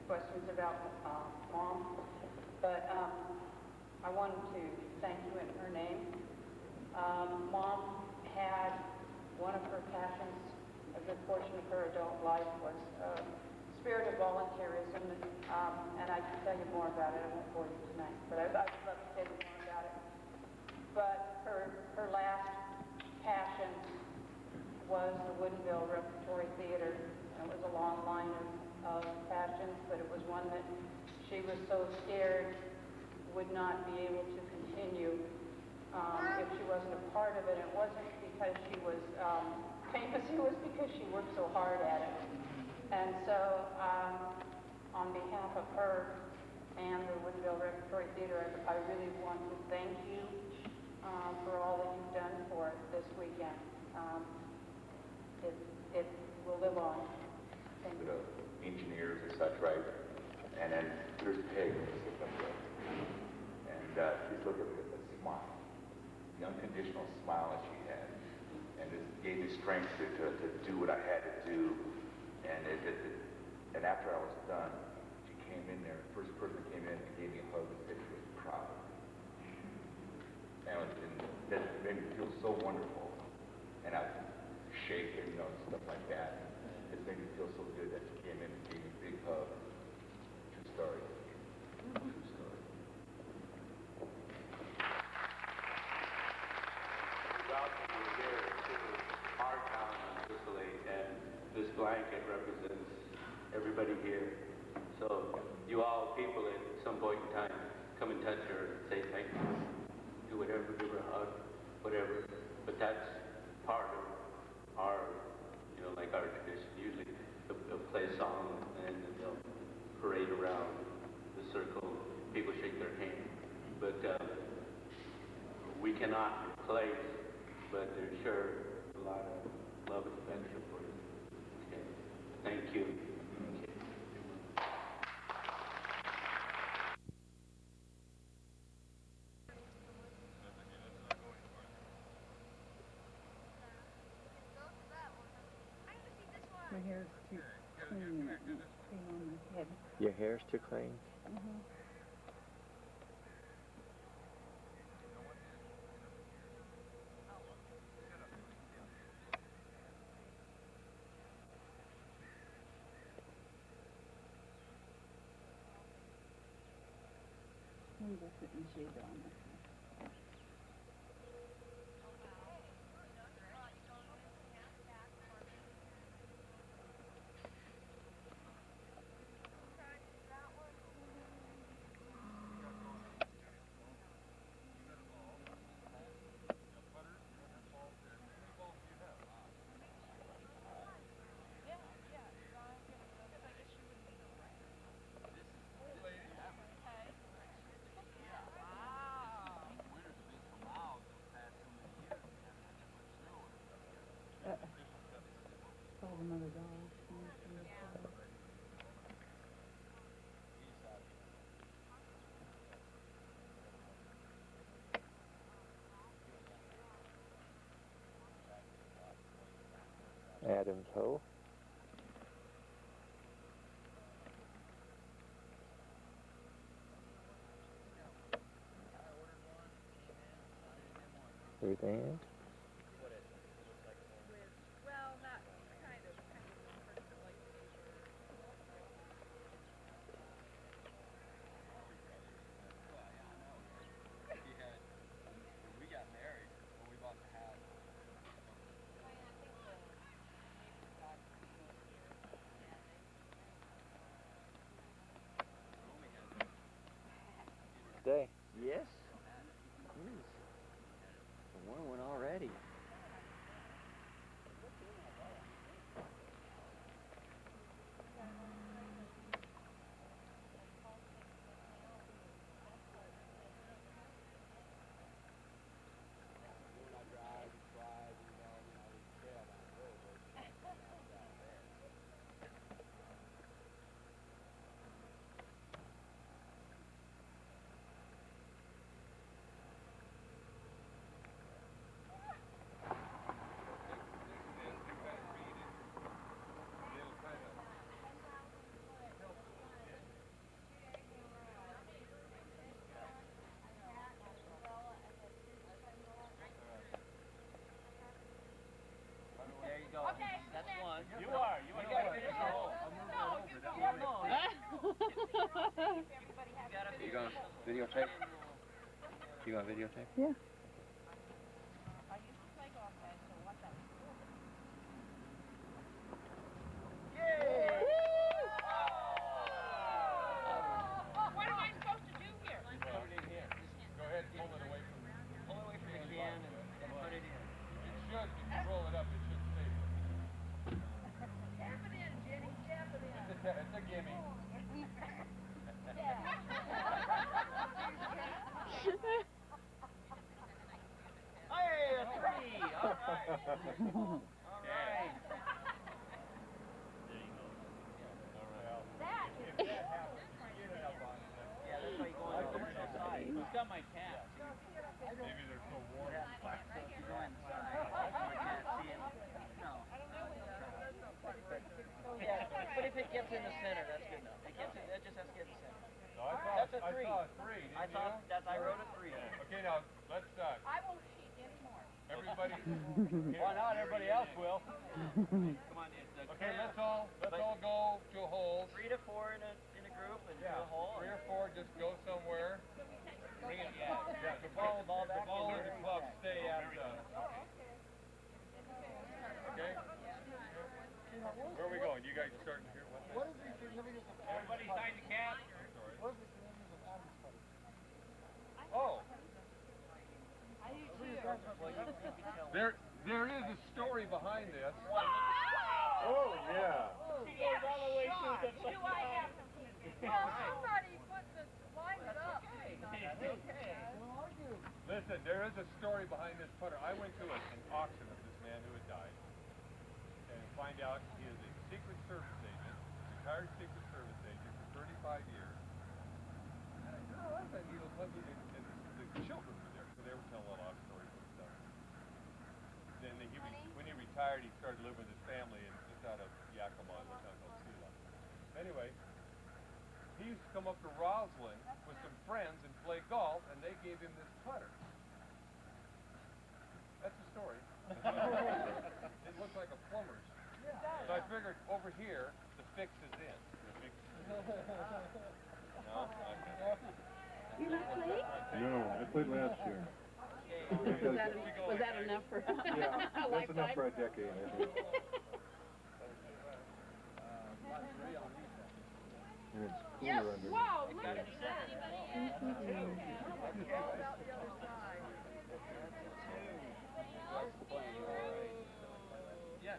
Questions about Mom, but I wanted to thank you in her name. Mom had one of her passions, a good portion of her adult life was spirit of volunteerism, and I can tell you more about it. I won't bore you tonight, but I'd love to tell you more about it. But her last passion was the Woodinville Repertory Theater. It was a long line of passions, but it was one that she was so scared would not be able to continue if she wasn't a part of it. It wasn't because she was famous, it was because she worked so hard at it. And so, on behalf of her and the Woodinville Repertory Theater, I really want to thank you for all that you've done for it this weekend. It will live on. Thank you. Engineers and such, right? And then there's Peg sitting up there. And she's looking at the smile, the unconditional smile that she had. And it gave me strength to do what I had to do. And after I was done, she came in there, the first person that came in and gave me a hug and said she was proud of me. And that made me feel so wonderful. And I shake and, stuff like that. It made me feel so good that she came in and gave me a big hug. True story. True story. We're here to our town in Sicily, and this blanket represents everybody here. So you all people at some point in time come and touch her and say thank you. Do whatever, give her a hug, whatever. But that's part of our, like our tradition. Usually they'll play a song and then they'll parade around the circle. People shake their hand. But we cannot replace, but there's sure a lot of love and affection for you. Okay. Thank you. Okay. My hair's too clean. Cream on my head. Your hair's too clean? Mm-hmm. I'm just putting shade on this. Another dog. Adam's Hoe. Ruth Ann. We got day. Yes. It is. A warm one already. That's one. You are gotta finish the hole. You gonna videotape? You gonna videotape? Yeah. I used to play golf, guys, so watch out. Yay! What am I supposed to do here? Put it in here. Go ahead and pull it away from Pull it away from the can and put it in. It should, if you roll it up, it should stay. Tap it in, Jenny, tap it in. It's a gimme. Hey, a 3! All right. All right. That is Yeah, that's why you go on the other side. Who's got my cat? Maybe they're so warm. So if you go inside, you can't see it. No. Yeah, but if it gets in the center, that's good enough. It just has to get in the center. So I That's a 3. saw a 3, didn't I thought you? that I wrote a 3. Okay, now, let's, I won't cheat anymore. everybody. Why not? Everybody else will. Come on, Okay, let's all go to a hole. 3 to 4 in a group and do a hole. 3 or 4, just go somewhere. Bring it, yeah, the Ball back ball in or the there. club stay at the, okay? Where are we going? You guys starting to hear what is the significance of everybody sign the cap? What is the significance of Adam's putter? Oh. There is a story behind this. Oh, yeah. Do I have to? Well, somebody put the line it up. Listen, there is a story behind this putter. I went to an auction of this man who had died, and find out he is a Secret Service agent, retired Secret Service agent for 35 years. And I said, oh, I thought he was lucky, and the children were there, so they were telling a lot of stories and stuff. Then when he retired, he started living with his family and just out of Yakima, a town called Sull. Anyway, he used to come up to Roslyn with some friends and play golf, and they gave him this putter. That's the story. It looks like a plumber's. So I figured over here, the fix is in. No? Okay. You not playing? No, I played last year. Was that enough for Yeah, that's enough for a decade, I think. And it's cooler Yes, under. wow, look at that. Yeah.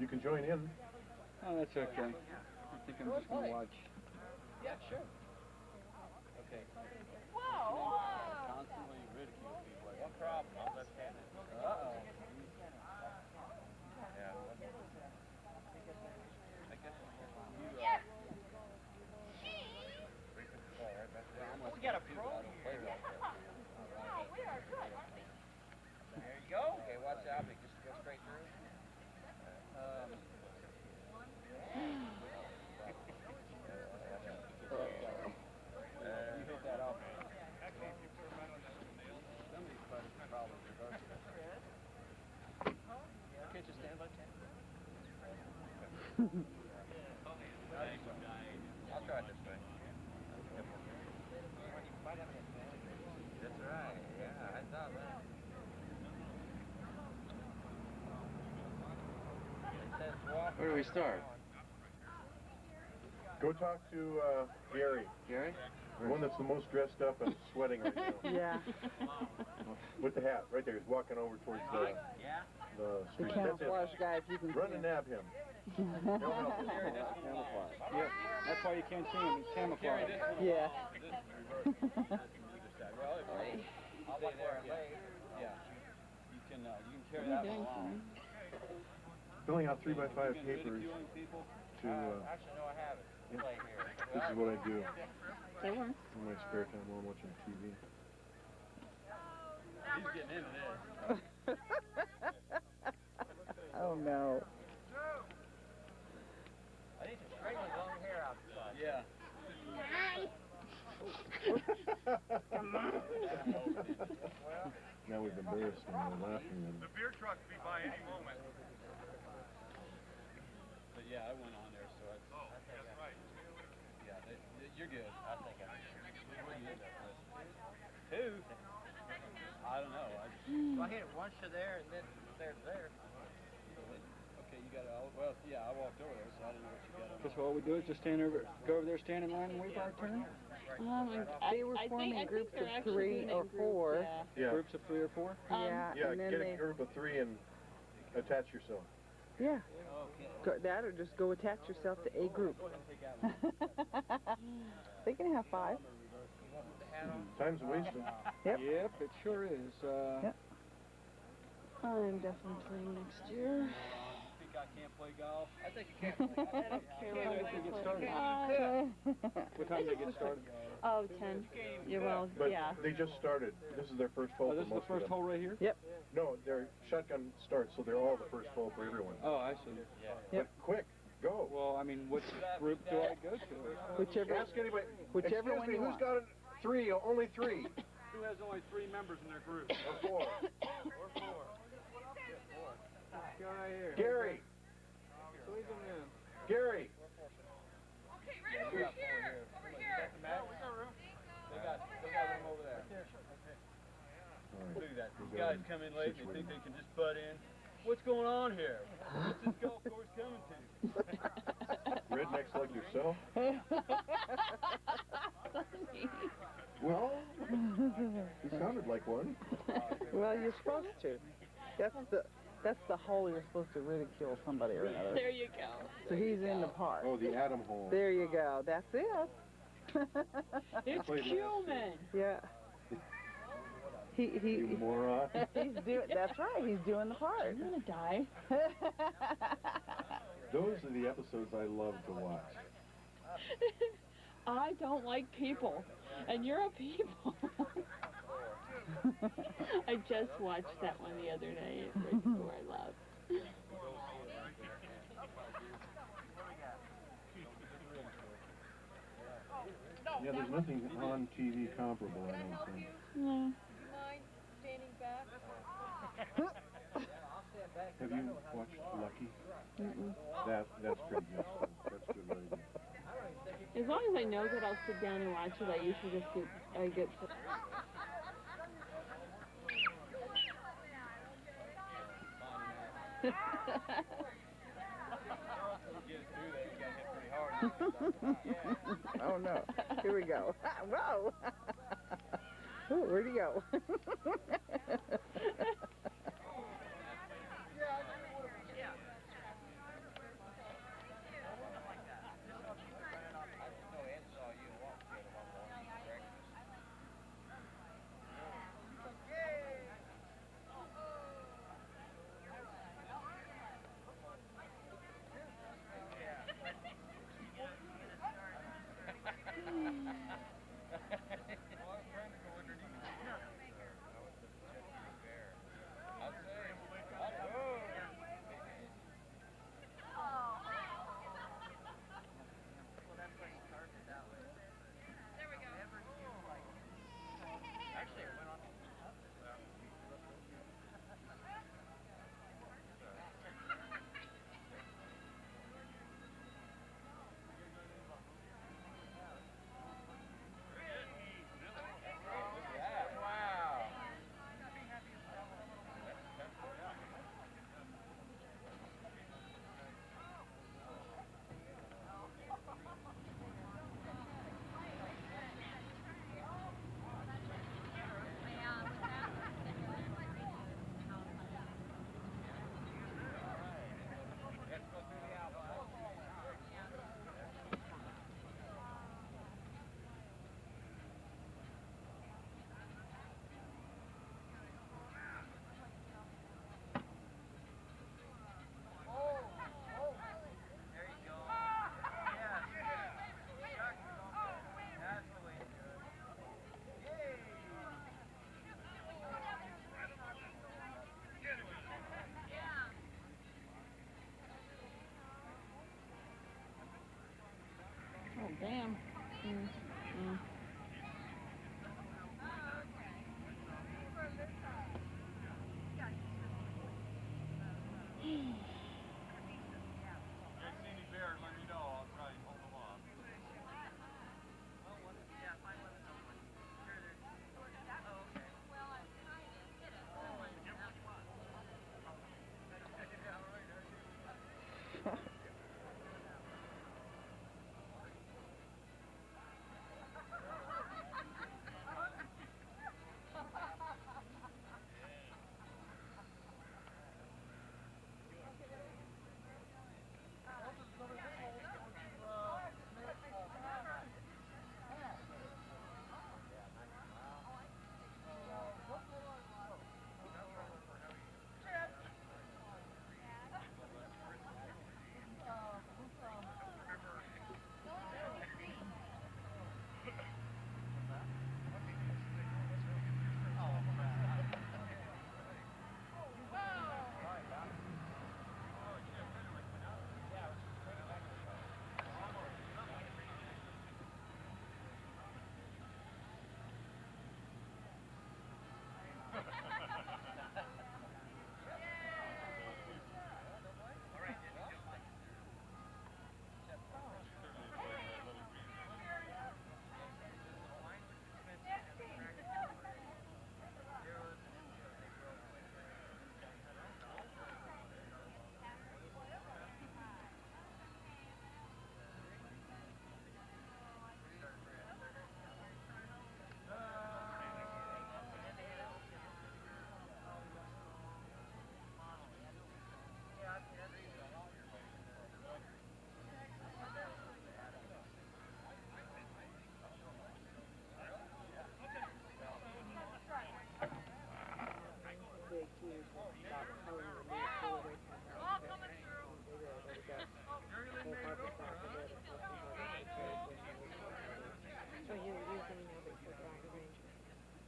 You can join in. Oh, that's okay. I think I'm just gonna watch. Yeah, sure. Okay. Whoa. Constantly ridicule people. One problem, I'm left-handed. Uh-oh. Yeah. Yes. We got a pro here. Wow, we are good, aren't we? There you go. Okay, watch out. Just go straight through. You hit that off. Actually, if you put it right on that nail, Somebody's putters probably reversed it. I'll try it this way. That's right. Yeah, I saw that. Where do we start? Go talk to Gary. Gary? The one that's the most dressed up and sweating right now. Yeah. With the hat, right there. He's walking over towards the The street. camouflage guy, if you can Run see and him. nab him. Camouflage. Yep. That's why you can't see him. He's camouflage. Yeah. I'll stay there. Yeah. You can carry that one along. Filling out 3x5 papers to, Actually, no, I haven't. Play here. this is what I do They were. in my spare time while I'm watching TV. He's getting into this. Oh no. I need to straighten his long hair out the side. Yeah. Now we've embarrassed him and we're laughing and The beer truck will be by any moment. But yeah, I went on there, so I. Oh, that's right. Yeah, you're good. I think I. Where you live at, Chris? Two? I don't know. I hit it once to there and then there to there. Okay, you got it. Well, yeah, I walked over there, so I didn't know what you got on. Because what we do is just go over there, stand in line, and wait for our turn. They were forming groups of 3 or 4. yeah. Groups of 3 or 4. Yeah. Yeah, And then get they. a group of 3 and attach yourself. Yeah. Okay. That or just go attach yourself to a group. They can have 5. Time's wasted. Yep. Yep, it sure is. Yep. I'm definitely playing next year. You think I can't play golf? I think you can play golf. I don't care whether If we get started. What time do they get started? Oh, 10. Yeah, well, But yeah. they just started. This is their first hole Oh, for this is the most of first them. hole right here? Yep. No, their shotgun starts, so they're all the first hole for everyone. Oh, I see. But quick, go. Well, I mean, which group do I go to? Whichever. Ask anybody. Whichever Excuse one me, you who's want. got 3? Only 3. Who has only 3 members in their group? Or 4. Or 4. This guy here. Gary. So he's in there. Gary. Okay, right over here. Over here. They got room over there. Look at that. These guys come in late and they think they can just butt in. What's going on here? What's this golf course coming to? Rednecks like yourself? Well, you sounded like one. Well, you're supposed to. That's the hole you're supposed to ridicule somebody or another. There you go. So he's in the park. Oh, the atom hole. There you go. That's it. It's human. Yeah. You He moron. he's doing. That's right. He's doing the part. I'm gonna die. Those are the episodes I love to watch. I don't like people, and you're a people. I just watched that one the other day, right before I left. Yeah, there's nothing on TV comparable, I don't think. No. Mind standing back? Have you watched Lucky? That's pretty good. That's good radio. As long as I know that I'll sit down and watch it, I usually just get. Oh no. Here we go. Whoa. Ooh, where'd he go? Damn.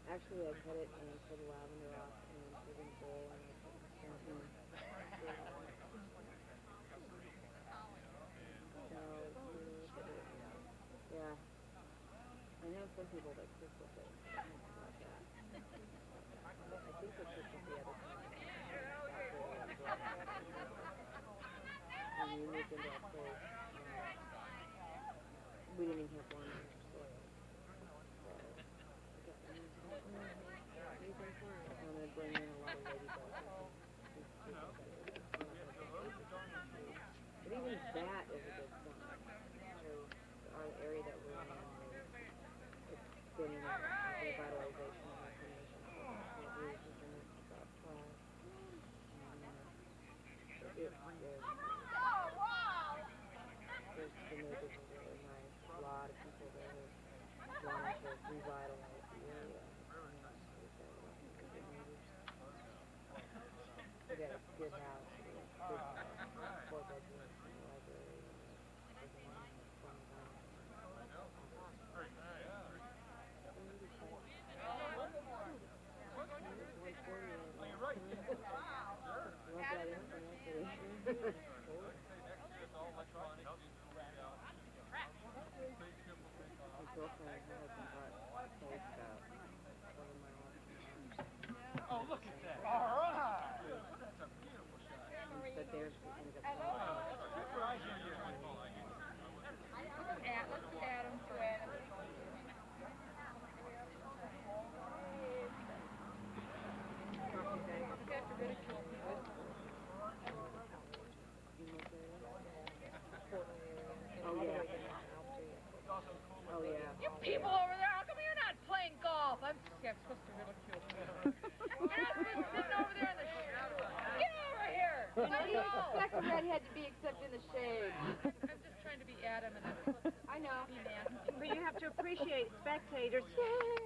Actually, I cut it and put lavender off and put it in a bowl and I put the stuff in. Yeah. I know some people that cook with it. I don't know about that. I think they cook with the other kind. And you make into a plate. We didn't even have one in our soil. I'm going to bring in a lot of ladybugs. But even that is a good sign. So our area that we're in, it's been in a revitalization and reclamation for years and about 12. The neighbors are really nice. A lot of people there wanting to revitalize the area. We got a good house, big house, 4 bedrooms, and a library, and everything, fun time. Oh, look at that. All right. That's a beautiful shot. But there's the end of the Keep your eyes on your Let's add them to Adam. Oh, yeah. Oh, yeah. You people over there, how come you're not playing golf? I'm supposed to ridicule you. You're not sitting over there in the shade. Get over here. What do you expect a redhead to be except in the shade? I'm just trying to be Adam and I'm I know. be nasty. But you have to appreciate spectators.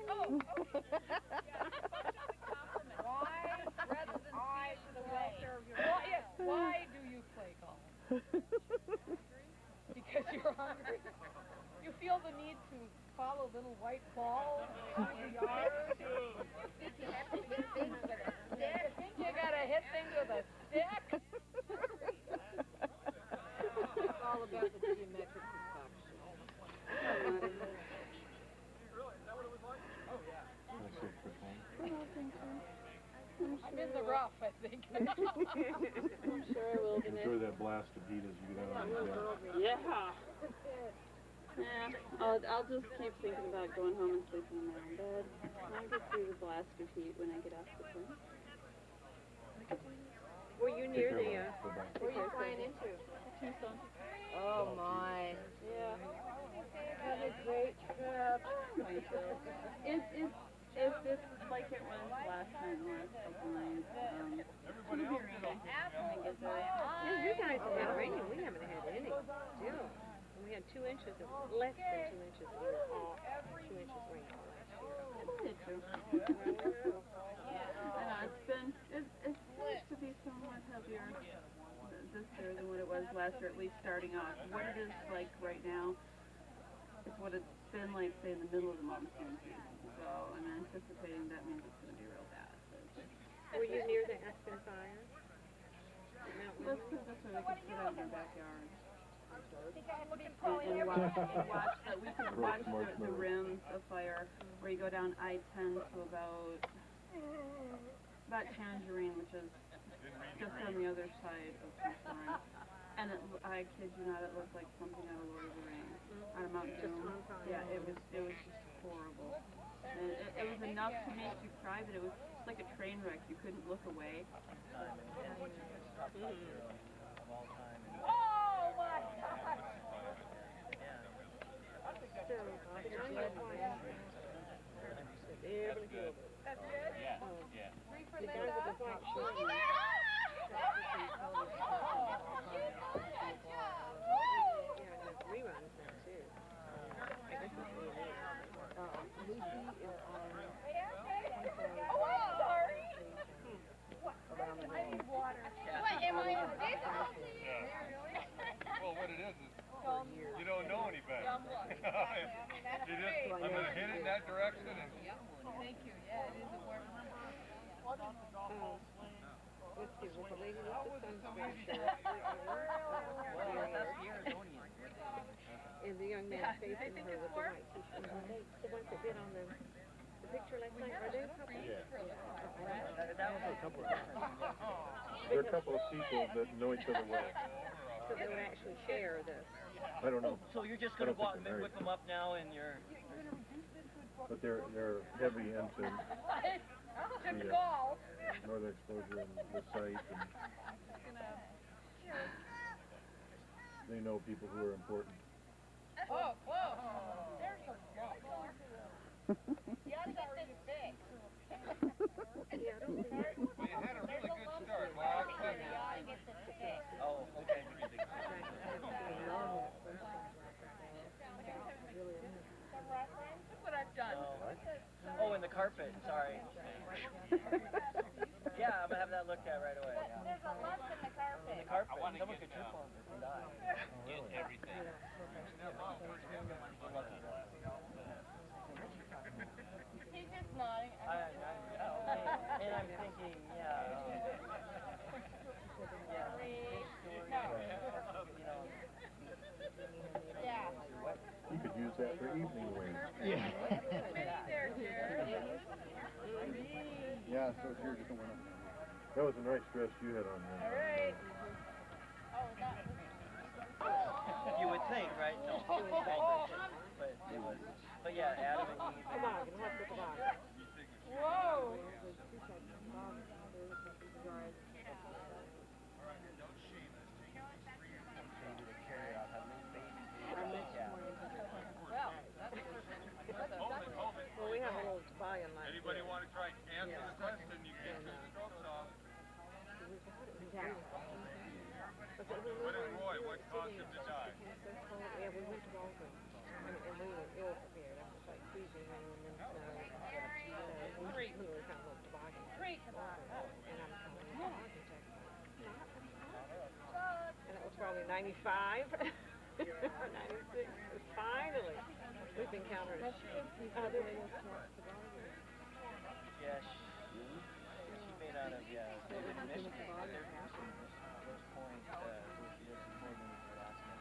Oh, okay. Why, rather than see it for the welfare of your why do you play golf? Because you're hungry? You feel the need to follow little white balls through the yard? You have to hit things with a stick? You gotta hit things with a stick? It's all about the geometric perfection. I'm sure I will, Vanessa. Enjoy that blast of heat as you get out on the deck. Yeah. Yeah, I'll just keep thinking about going home and sleeping in my own bed. I'll get through the blast of heat when I get off the plane. Were you near the, Where are you flying into? Tucson. oh my. Yeah. Have a great trip. Is this like it was last night, the last couple nights? It'll be raining. I think it's Yeah, you guys have had raining. We haven't had any. Still. And we had 2 inches, less than 2 inches. We were all 2 inches rain all last year. It's true. I know, it seems to be somewhat heavier this year than what it was last year, at least starting off. What it is like right now is what it's been like, say, in the middle of the monsoon season. So I'm anticipating that means it's going to be real bad. Were you near the Aspen fire? Let's put it this way, we could sit out in our backyard. And we could watch the rims of fire where you go down I-10 to about Tangerine, which is just on the other side of Tucson. And I kid you not, it looked like something out of Lord of the Rings, out of Mount Doom. Yeah, it was just horrible. And it was enough to make you cry, but it was just like a train wreck. You couldn't look away. Oh my God! That's good? Yeah, yeah. Free for Linda. Reruns now too. I guess it's really Lucy is on Sorry. I need water. What, am I in this? Well, what it is you don't know any better. You just, I'm going to hit it in that direction. And Thank you. Yeah, it is a warm. Let's see, was the lady with the sunscreen shirt? That's the Arizonian. And the young man facing her with the white t-shirt. Are they the ones that bid on the picture last night? Are they a couple? Yeah. That was a couple of different. There are a couple of people that know each other well. So they would actually share this. I don't know. So you're just going to go out and whip them up now and you're... But they're heavy into the northern exposure and the site, and they know people who are important. Whoa, whoa. There's a You gotta get this fixed. well, you had a really good start. Well, I'll tell you. Oh, okay. Look what I've done. Oh, and the carpet, sorry. Yeah, I'm going to have that looked at right away. Yeah. There's a lump in the carpet. The carpet, someone could trip on this and die. Get everything. He's just nodding. And I'm thinking, Yeah. You could use that for evening wear. Maybe there, Jared. Yeah, so it's yours just went up. That was a nice dress you had on there. All right. Oh, that was... you would think, right? No, but it was. But yeah, Adam and Eve. Whoa. Well, we have a little buy-in line. Anybody want to try and answer the question, you get 2 strokes off. What is Roy? What caused him to die? Yeah, we went to Walgreens. And we were ill prepared. I was like freezing rain and then snow. So we literally found a little toboggan. And I'm telling you, toboggan check. And it was probably 95 or 96. Finally, we've encountered other Yeah, she may not have, they didn't mention it. Those points, where she doesn't more than the last one.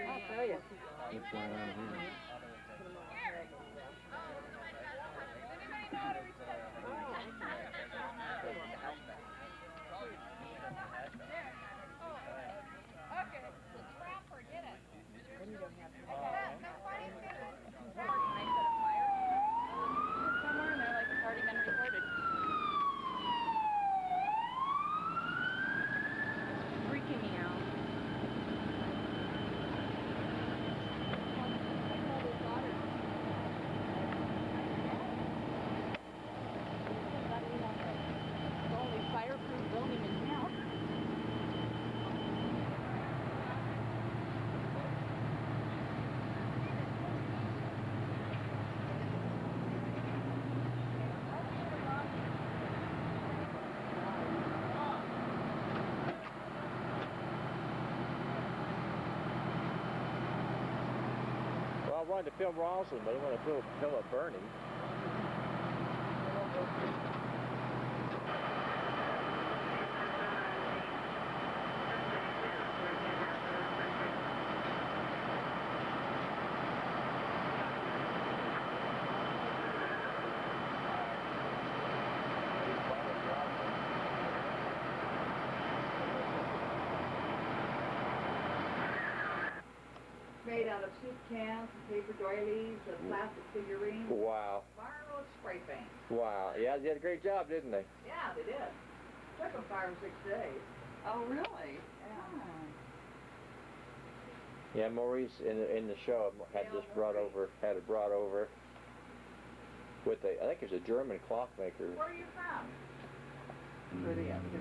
I'll tell you. What's going on here? wanted to film Roslyn, but I didn't want to film it burning. Made out of soup cans, paper doilies, and plastic figurines. Wow. Fire spray paint. Wow. Yeah, they did a great job, didn't they? Yeah, they did. Took them 5 or 6 days. Oh, really? Yeah, Maurice in the show had it brought over with I think it's a German clockmaker. Where are you from? Pretty up here.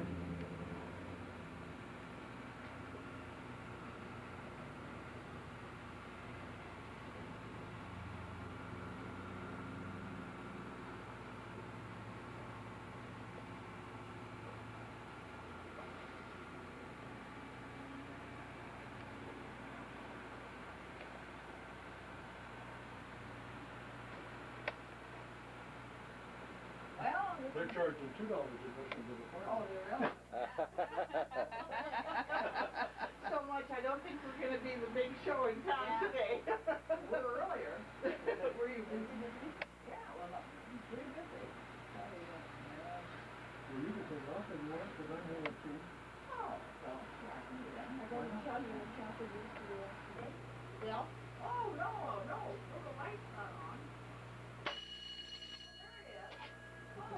They're charging $2 admission to the park. Oh, they really? So much, I don't think we're going to be the big show in town today. A little earlier. Were you busy? Yeah, well, I'm pretty busy. Well, you can take off if you want, because I'm here at 2. Oh, well, yeah, I can do that. I got to tell you what Chopper used to do yesterday. Bill? Oh, no. Oh, the light's not on. There it is. Oh.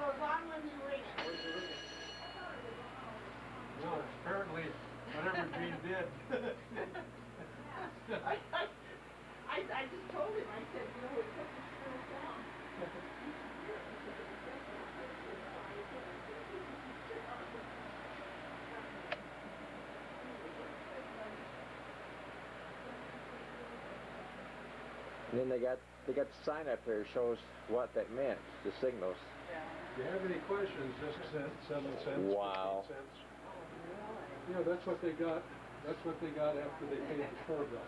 So it's on when you ring it. Where's the ring? Well, apparently, whatever Gene did. I just told him, I said, you know, it took the screw down. And then they got the sign up there that shows what that meant, the signals. If you have any questions, just cent, 7 cents, Wow. 15 cents. Yeah, that's what they got. That's what they got after they paid the store bill.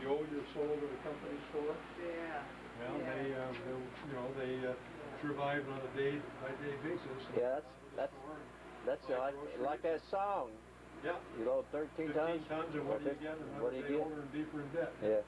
You owe your soul to the company store. Yeah. Well, they survived on a day-by-day basis. Yeah, that's like that song. Yeah. You load 13 tons. 15 tons, and what do you get? What do you get? Older and deeper in debt. Yeah.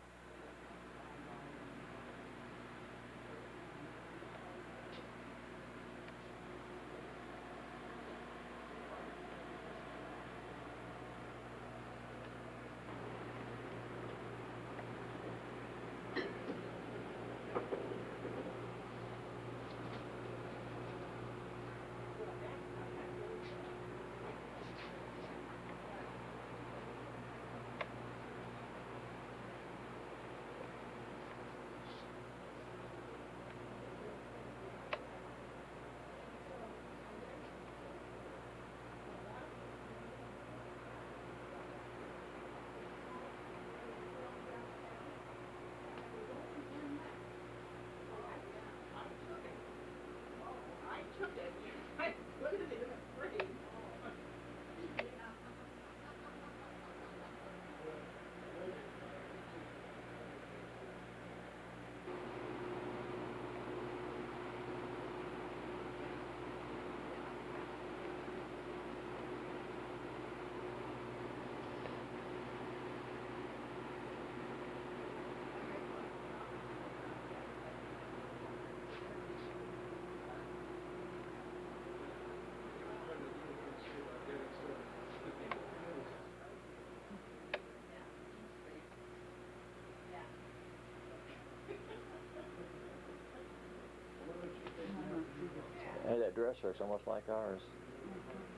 Hey, that dresser is almost like ours.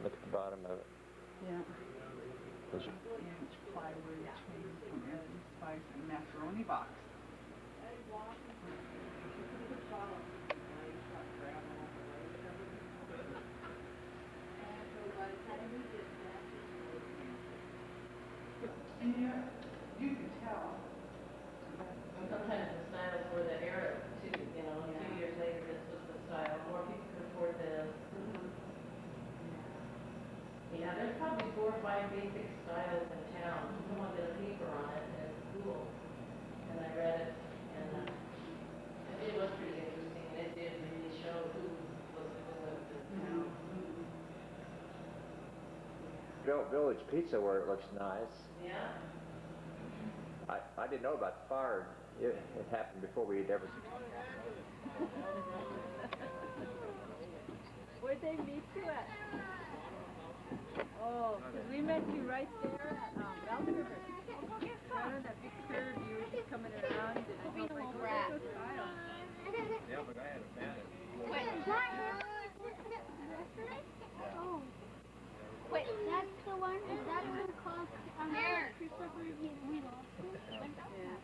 Look at the bottom of it. Yeah. Those Inch plywood chain from every spice and macaroni box. And you can tell. Sometimes the styles were the era too, you know, 2 years later this was the style, more people could afford this. Yeah, there's probably 4 or 5 basic styles in Village Pizza where it looks nice. Yeah. I didn't know about the fire. It happened before we had ever. Where'd they meet you at? Oh, because we met you right there at Bell River. Right on that big curve, you were just coming around, and I felt like, oh, that's so style. Yeah, but I had a bandit. Wait, oh. Wait, that's the one? Is that the one called Christopher? We lost him? Yeah.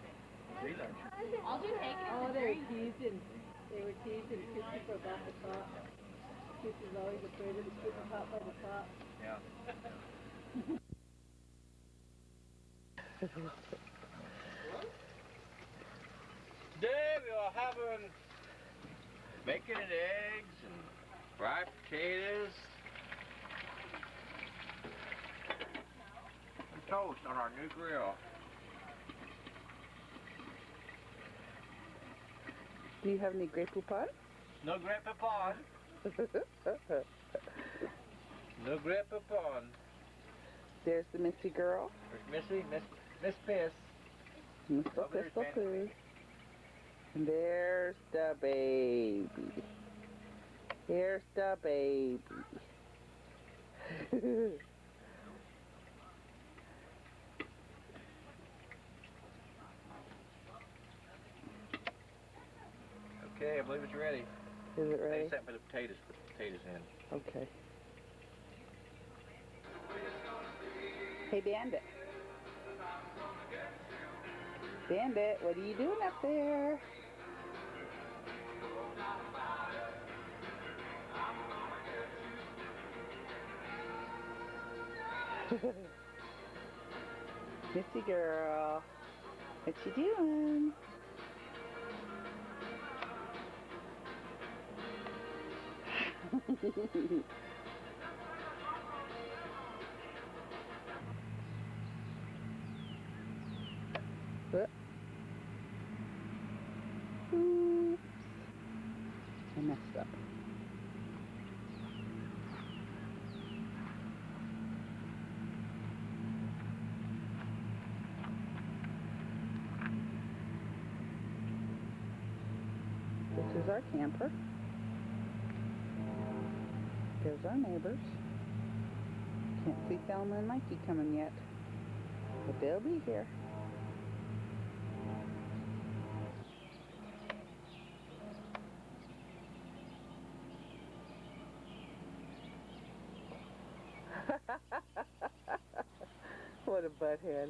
I'll do take it. Oh, they were teasing Christopher about the top. Chris is always afraid of the sticking top by the top. Yeah. Today we are having bacon and eggs and fried potatoes and toast on our new grill. Do you have any Grey Poupon? No Grey Poupon. No Grey Poupon. There's the Missy girl. There's Missy, Miss Piss. Mr. Pistol Poo. And there's the baby. Here's the baby. Okay, I believe it's ready. Is it ready? Except for the potatoes. Put the potatoes in. Okay. Hey, Bandit. Bandit, what are you doing up there? Missy girl, what you doing? Oops. I messed up. This is our camper. There's our neighbors. Can't see Thelma and Mikey coming yet, but they'll be here. What a butthead.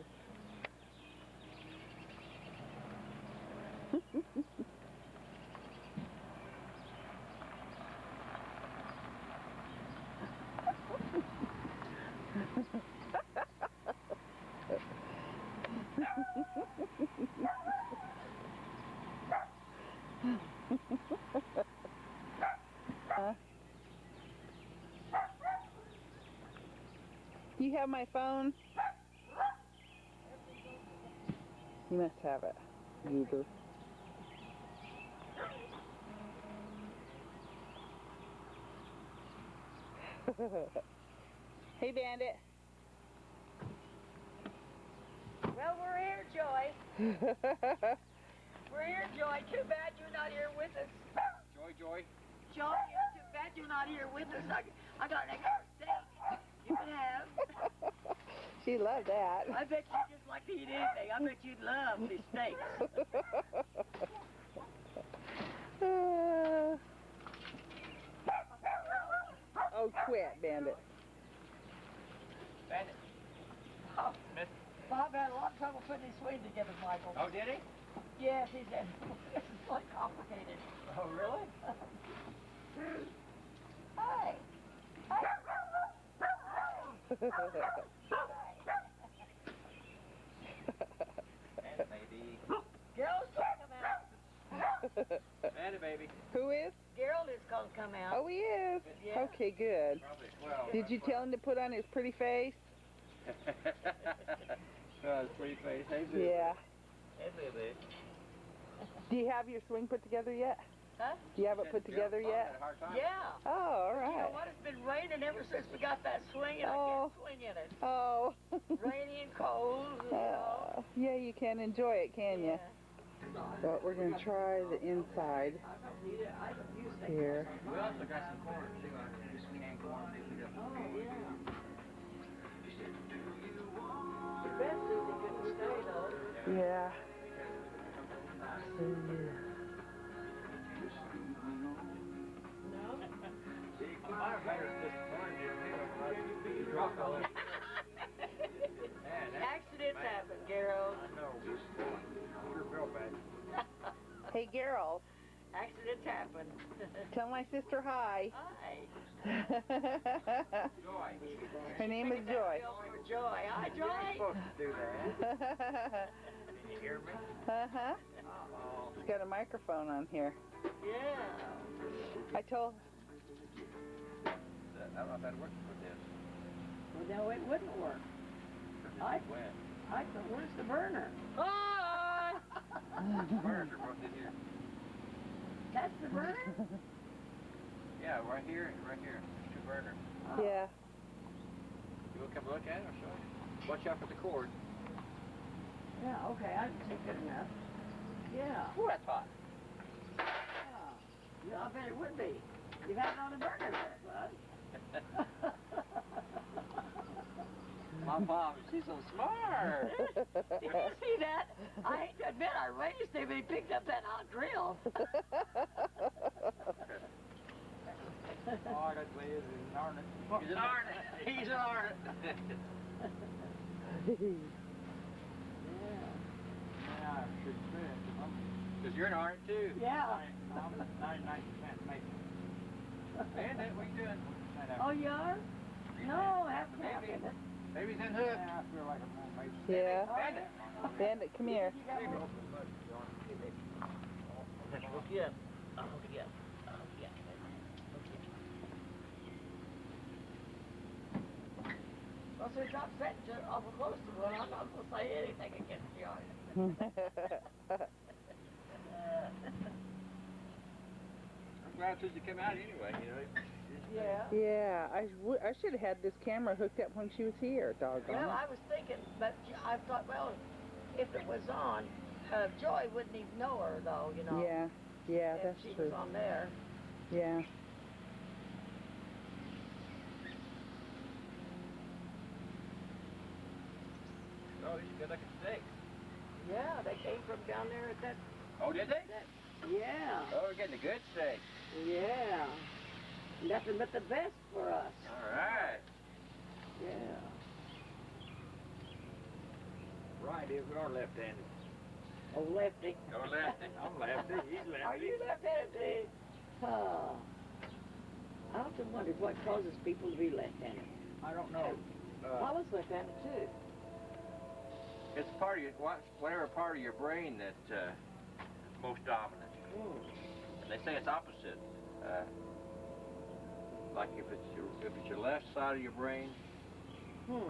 Do you have my phone? You must have it, Goober. Hey, Bandit. Well, we're here, Joy. We're here, Joy. Too bad you're not here with us. Joy. Joy, it's too bad you're not here with us. I got an extra steak you can have. She loved that. I bet you just like to eat anything. I bet you'd love these steaks. Oh, quit, Bandit. Bandit. Oh, Miss. Bob had a lot of trouble putting his swing together, Michael. Oh, did he? Yes, he said, this is really complicated. Oh, really? Hi. Hi. Bandit, baby. Gerald's going to come out. Bandit, baby. Who is? Gerald is going to come out. Oh, he is? Yeah. Okay, good. Probably 12. Did you tell him to put on his pretty face? Oh, his pretty face. Hey, boo. Yeah. Hey, baby. Do you have your swing put together yet? Huh? Do you have it put together yet? Yeah. Oh, all You know right. what? It's been raining ever since we got that swing, and I can't swing in it. Oh. Rainy and cold, you know. Yeah, you can enjoy it, can you? But we're going to try the inside here. We also got some corn too. Just sweet and corn. Oh, yeah. The best is he couldn't stay, though. Yeah. Accidents happen, Gerald. I know. Sure felt bad. Hey, Gerald. Accidents happen. Tell my sister hi. Hi. Joy. Her name is Joy. Joy. Hi, Joy. You're supposed to do that. Can you hear me? Uh-huh. It's got a microphone on here. Yeah. I told... I don't know if that works with this. Well, no, it wouldn't work. Where's the burner? Hi! Burners are both in here. That's the burner? Yeah, right here and right here. There's two burners. Yeah. You want to come look at it? I'll show you. Watch out for the cord. Yeah, okay, I can see good enough. Yeah. Ooh, that's hot. Yeah, I bet it would be. You've had it on the burner there, bud. My mom, she's so smart. Did you see that? I hate to admit I raised him and he picked up that hot grill. Oh, I got to say, he's an arnett. He's an arnett. He's an arnett. Yeah, I should say it. Because you're an arnett too. Yeah. I'm 99% mason. Bandit, what you doing? Oh, you are? No, half and half. Baby's in hook. Yeah, I feel like I'm on mason. Yeah. Bandit. Bandit, come here. Look it up. Look it up. Well, since I'm sitting just awful close to one, I'm not going to say anything against you on it. I'm glad Susie came out anyway, you know. Yeah. Yeah, I should have had this camera hooked up when she was here, doggone. Well, I was thinking, but I thought, well, if it was on, Joy wouldn't even know her, though, you know. Yeah, yeah, if that's she true. was on there. Yeah. Oh, these are good looking steaks. Yeah, they came from down there at that. Oh, did they? Yeah. Oh, we're getting a good steak. Yeah. Nothing but the best for us. All right. Yeah. Right, we are left-handed. Oh, lefty. Oh, lefty. I'm lefty. He's lefty. Are you left-handed? Oh. I often wondered what causes people to be left-handed. I don't know. I was left-handed too. It's part of your, whatever part of your brain that's most dominant. And they say it's opposite. Like if it's your left side of your brain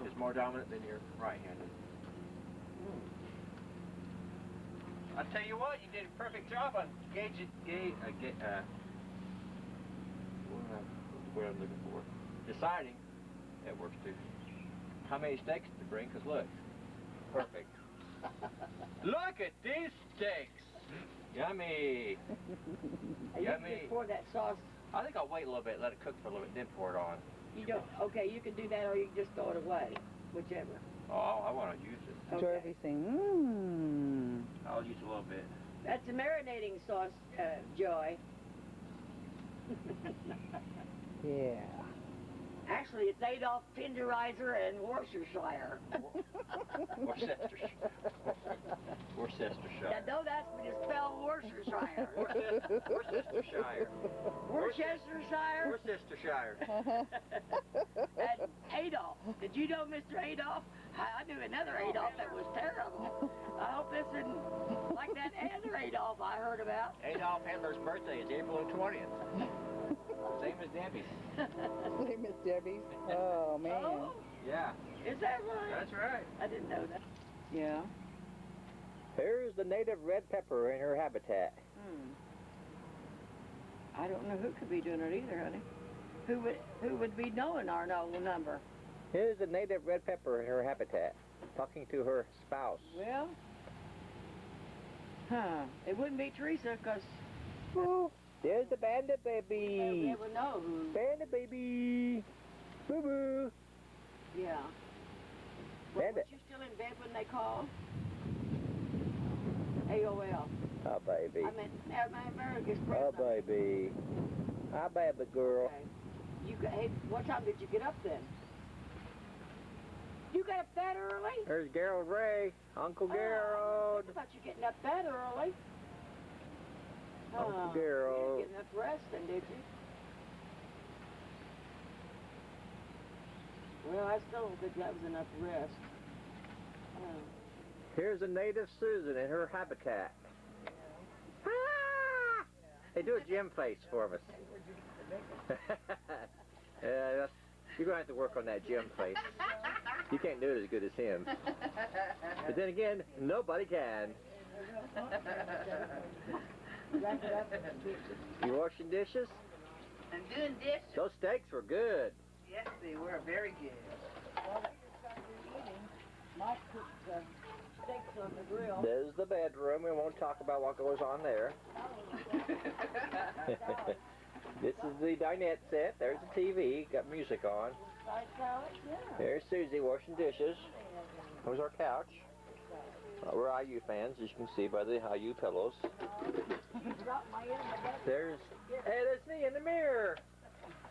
is more dominant than your right-handed. I tell you what, you did a perfect job on what I'm looking for. Deciding, that works too. How many steaks to bring? Because look, perfect. Look at these steaks. Yummy. You can just pour that sauce. I think I'll wait a little bit, let it cook for a little bit, then pour it on. You don't. Okay, you can do that, or you can just throw it away, whichever. Oh, I want to use it. Joy will be saying, I'll use a little bit. That's a marinating sauce, Joy. yeah. Actually, it's Adolf Tenderizer and Worcestershire. Worcestershire. Now, no, that's when you spell Worcestershire. Worcestershire. Worcestershire? Worcestershire. And Adolf. Did you know Mr. Adolf? I knew another Adolf that was terrible. I hope this isn't like that other Adolf I heard about. Adolf Hitler's birthday is April 20th. Same as Debbie's. Same as Debbie's? Oh, man. Oh, Yeah. is that right? That's right. I didn't know that. Yeah. Here's the native red pepper in her habitat. I don't know who could be doing it either, honey. Who would be knowing our number? Here's a native red pepper in her habitat, talking to her spouse. Well, it wouldn't be Teresa, because... Well, there's the bandit baby. They'll never know who. Bandit baby. Boo-boo. Yeah. Well, Bandit. was you still in bed when they called? AOL. Oh, baby. I meant America's Oh, president. baby. Hi, baby girl. Okay. Hey, what time did you get up then? You got up that early? There's Gerald Ray. Uncle Gerald. I thought you getting up that early. Uncle You Gerald. didn't get enough rest then, did you? Well, I still don't think that was enough rest. Here's a native Susan in her habitat. Ah! Hey, do a Jim face for us. Yeah, you're going to have to work on that Jim face. You can't do it as good as him. But then again, nobody can. You washing dishes? I'm doing dishes. Those steaks were good. Yes, they were very good. Mike cooked steaks on the grill. There's the bedroom. We won't talk about what goes on there. This is the dinette set. There's the TV. Got music on. There's Susie washing dishes. There's our couch. We're IU fans, as you can see by the IU pillows. There's me in the mirror.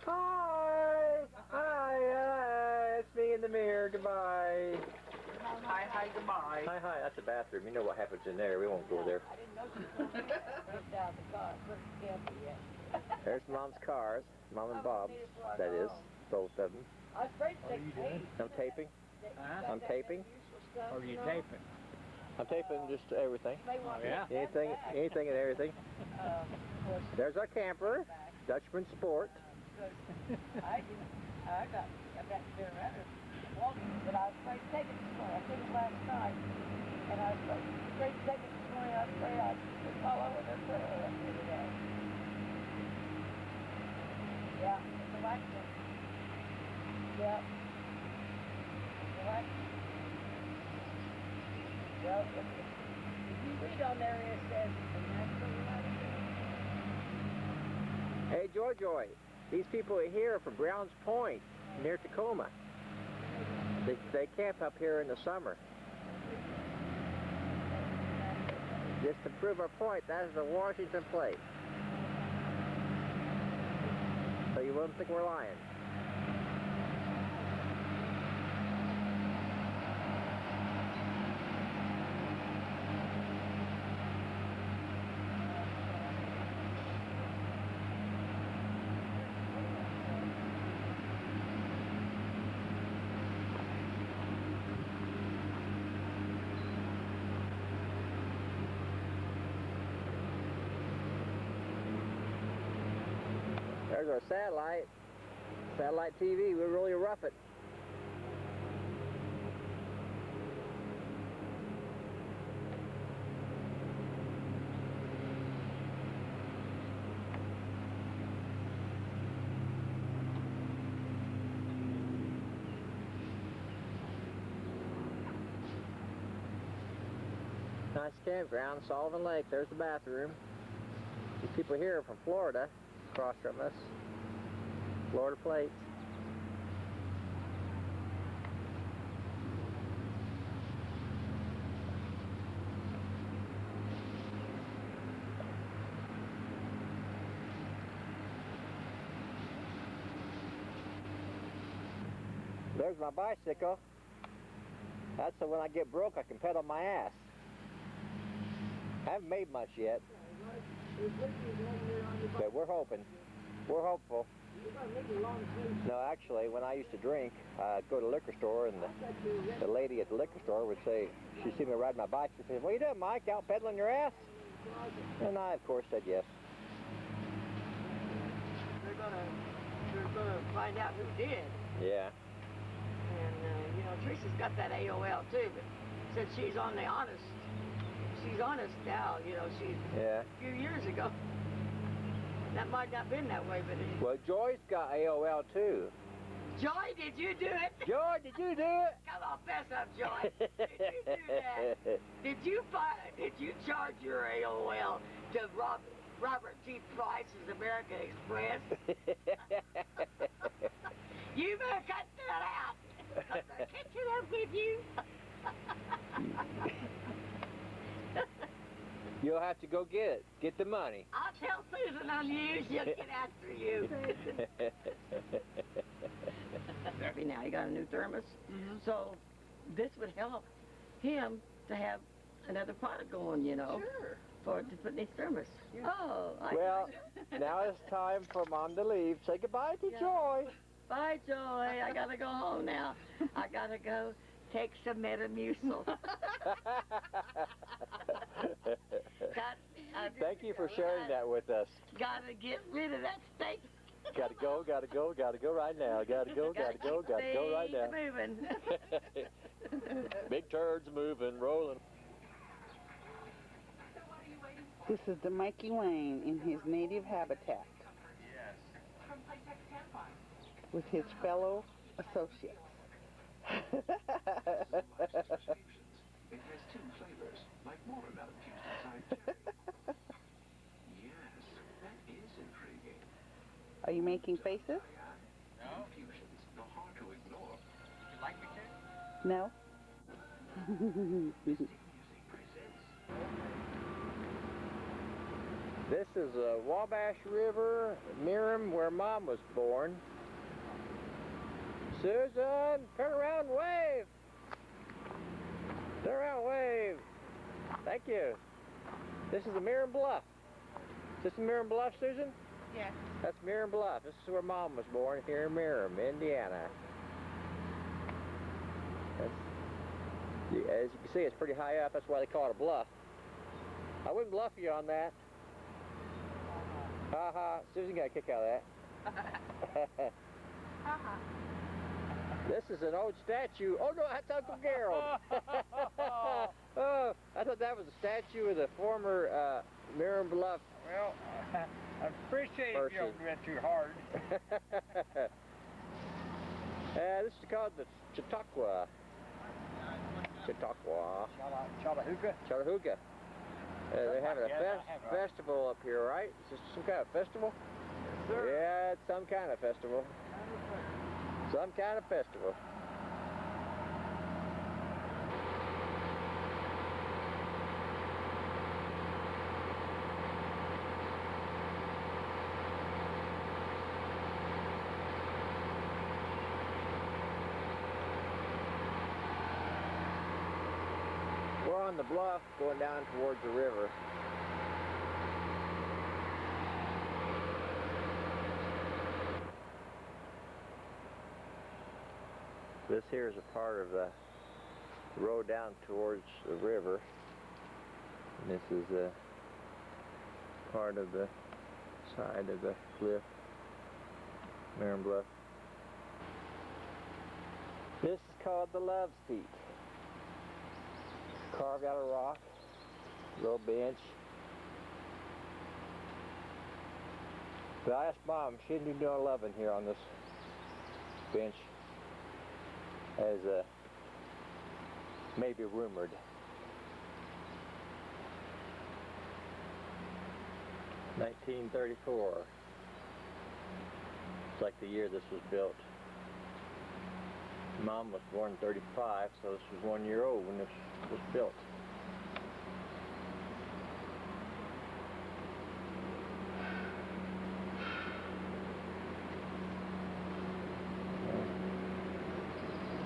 Hi! Hi! It's me in the mirror. Goodbye. Hi, goodbye. Hi. That's the bathroom. You know what happens in there. We won't go there. There's Mom's cars. Mom and Bob's, that is. Both of them. What are you doing? I'm taping. I'm taping. Or are you taping? I'm taping just everything. Oh, yeah? Anything and everything. There's our camper, Dutchman Sport. I got to be around it walking, but I was afraid to take it this morning. I took it last night, and I was afraid to take it this morning. I was afraid I'd fall over the trail yesterday. Yeah, it's a vacuum. Yeah. It's a vacuum. Well, if you read on there, it says, Hey, Joy, these people here are from Browns Point, near Tacoma. They camp up here in the summer. Just to prove our point, that is the Washington plate. So you wouldn't think we're lying. There's our satellite TV. We really rough it. Nice campground, Sullivan Lake. There's the bathroom. These people here are from Florida, across from us. Florida plates. There's my bicycle. That's so when I get broke, I can pedal my ass. I haven't made much yet. But we're hoping. We're hopeful. No, actually, when I used to drink, I'd go to the liquor store, and the lady at the liquor store would say, she'd see me ride my bike, she'd say, "What are you doing, Mike, out pedaling your ass?" And I, of course, said yes. They're gonna find out who did. Yeah. And, you know, Teresa's got that AOL, too, but since she's on the honest, she's honest now, you know, she's a few years ago. Now, that might not have been that way, but it, Well, Joy's got AOL too. Joy, did you do it? Joy, did you do it? Come on, fess up, Joy. Did you do that? Did you charge your AOL to Robert G. Price's American Express? You better cut that out. I'm gonna catch it up with you. You'll have to go get it. Get the money. I'll tell Susan on you. She'll get after you. Now he got a new thermos. So this would help him to have another pot going, you know. Sure. To put in his thermos. Yeah. Oh, well, now it's time for Mom to leave. Say goodbye to Joy. Bye, Joy. I gotta go home now. I gotta go take some Metamucil. Thank you for sharing that with us. Gotta get rid of that steak. Gotta go right now. Gotta go right now. Moving. Big turds moving, rolling. This is the Mikey Wayne in his native habitat. Yes. With his fellow associates. It has 2 flavors, like watermelon juice inside cherry. Yes, that is intriguing. Are you making faces? No. Fusions, the hard to ignore. Would you like me to? No. This is a Wabash River, Miram, where Mom was born. Susan, turn around and wave. Turn around and wave. Thank you. This is the Miram Bluff. Is this the Miram Bluff, Susan? Yes. That's Miram Bluff. This is where Mom was born, here in Miram, Indiana. As you can see, it's pretty high up. That's why they call it a bluff. I wouldn't bluff you on that. Ha-ha. Susan got a kick out of that. Ha-ha. This is an old statue. Oh, no, that's Uncle Gerald. Oh, I thought that was a statue of the former Miram Bluff. Well, I appreciate if you don't do it too hard. This is called the Chautauqua. Chautauqua. Chautauqua. They're having a festival up here, right? Is this some kind of festival? Yes, sir. Yeah, it's some kind of festival. Some kind of festival. We're on the bluff going down towards the river. This here is a part of the road down towards the river. And this is a part of the side of the cliff, Miram Bluff. This is called the Love Seat. Carved out of rock, little bench. But I asked Mom, she didn't do no loving here on this bench, as maybe rumored. (1934). It's like the year this was built. Mom was born in 35, so this was 1 year old when this was built.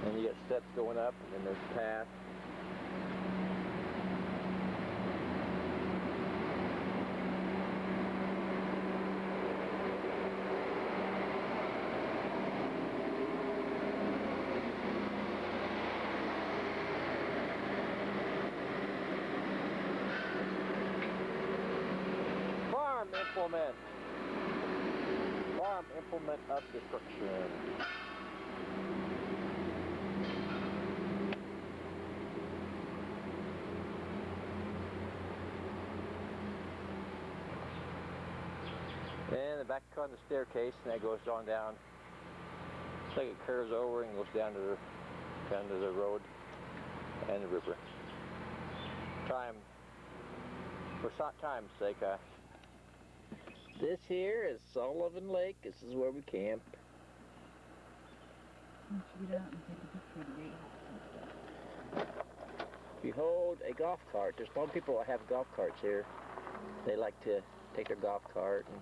And you get steps going up, and then there's a path. Farm implement of destruction. And back on the staircase, and that goes on down. It's like it curves over and goes down to the road and the river. For time's sake, this here is Sullivan Lake. This is where we camp. Behold a golf cart. There's a lot of people that have golf carts here. They like to take their golf cart and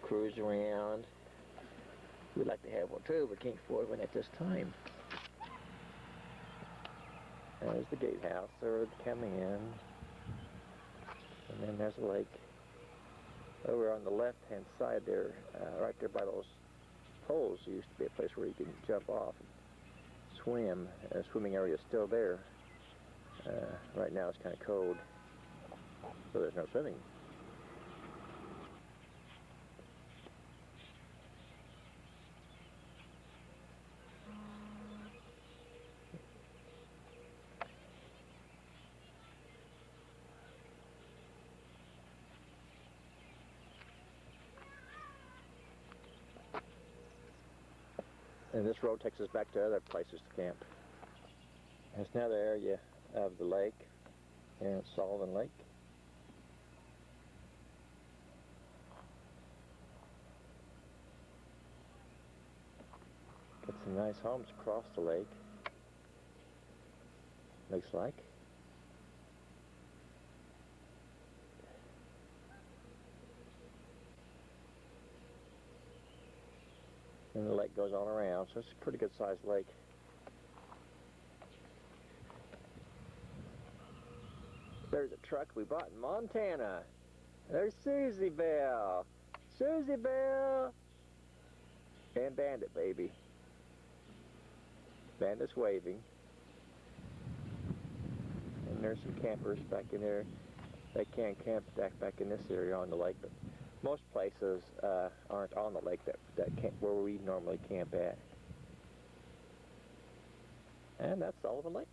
cruise around. We'd like to have one too, but can't afford one at this time. There's the gatehouse. They're coming in. And then there's a lake. Over on the left-hand side there, right there by those poles, there used to be a place where you can jump off and swim. The swimming area is still there. Right now it's kind of cold, so there's no swimming. And this road takes us back to other places to camp. There's another area of the lake here in Sullivan Lake. Got some nice homes across the lake, looks like. And the lake goes on around, so it's a pretty good sized lake. There's a truck we bought in Montana. There's Susie Belle. Susie Belle! And Bandit, baby. Bandit's waving. And there's some campers back in there. They can't camp back in this area on the lake, but most places aren't on the lake where we normally camp at. And that's Sullivan Lake.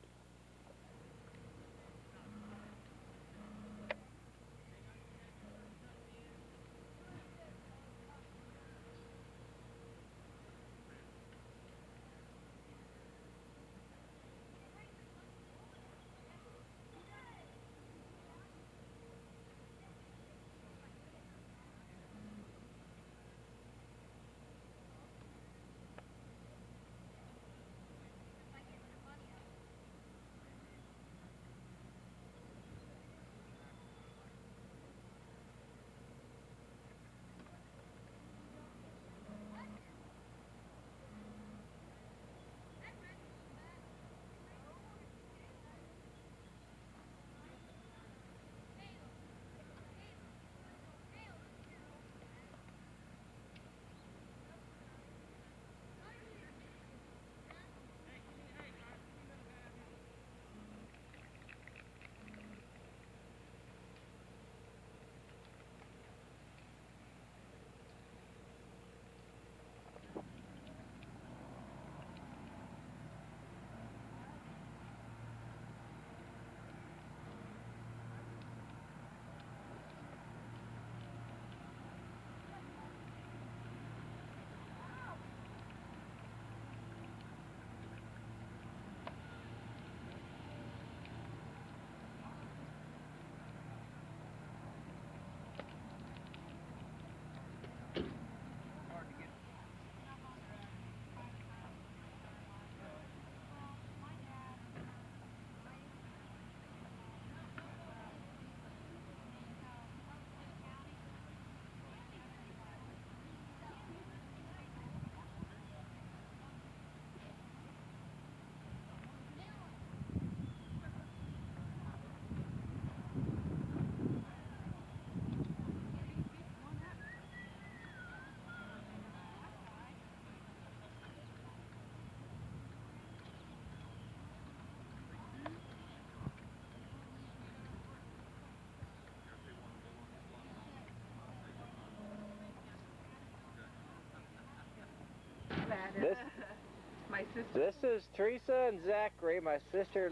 This is Teresa and Zachary, my sister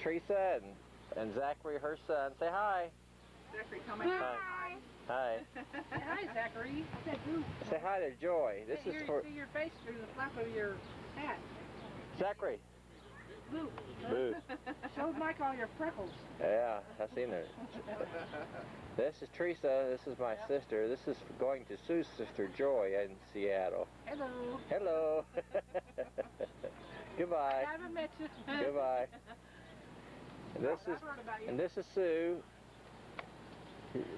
Teresa and Zachary, her son. Say hi. Zachary, come and hi. Hi. Hi, Zachary. Say hi to Joy. This is for See your face through the flap of your hat. Zachary. Boo. Boo. Showed Mike all your freckles. Yeah, I've seen it. This is Teresa. This is my sister. This is going to Sue's sister Joy in Seattle. Hello. Hello. Goodbye. I haven't met you. Goodbye. And this is Sue.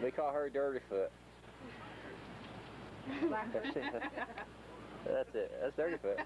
We call her Dirty Foot. That's it. That's Dirty Foot.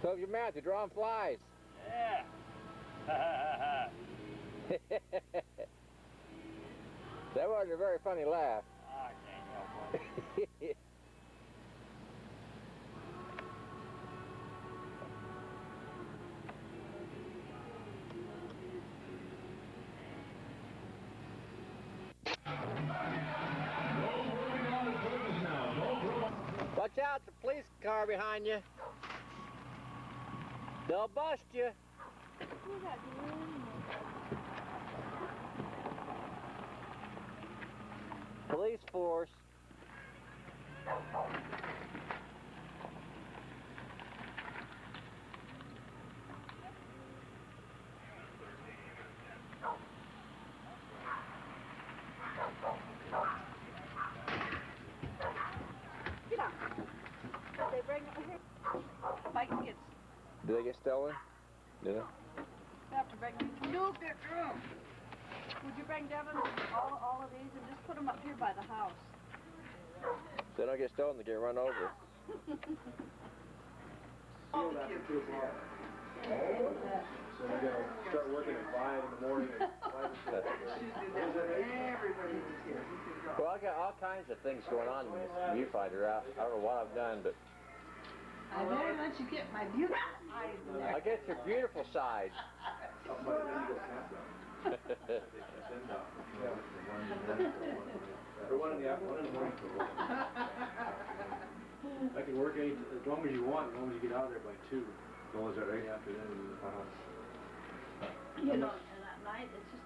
Close your mouth, you're drawing flies. Yeah. Ha ha ha. That wasn't a very funny laugh. I can't help it. Watch out, the police car behind you. They'll bust you. Police force. They bring it here. Mike gets. Did they get stolen? Did they? Have to bring. You get room. Would you bring Devin all of these and just put them up here by the house? If they don't get stolen, they get run over. So we gotta start working at 5 in the morning and 5 to 6. Well, I got all kinds of things going on in this viewfinder. I don't know what I've done, but I better let you get my beautiful eyes in there. I get your beautiful side. Or one in the morning. I can work as long as you want, as long as you get out of there by 2. Oh, is that right? After that, You know, and at night it's just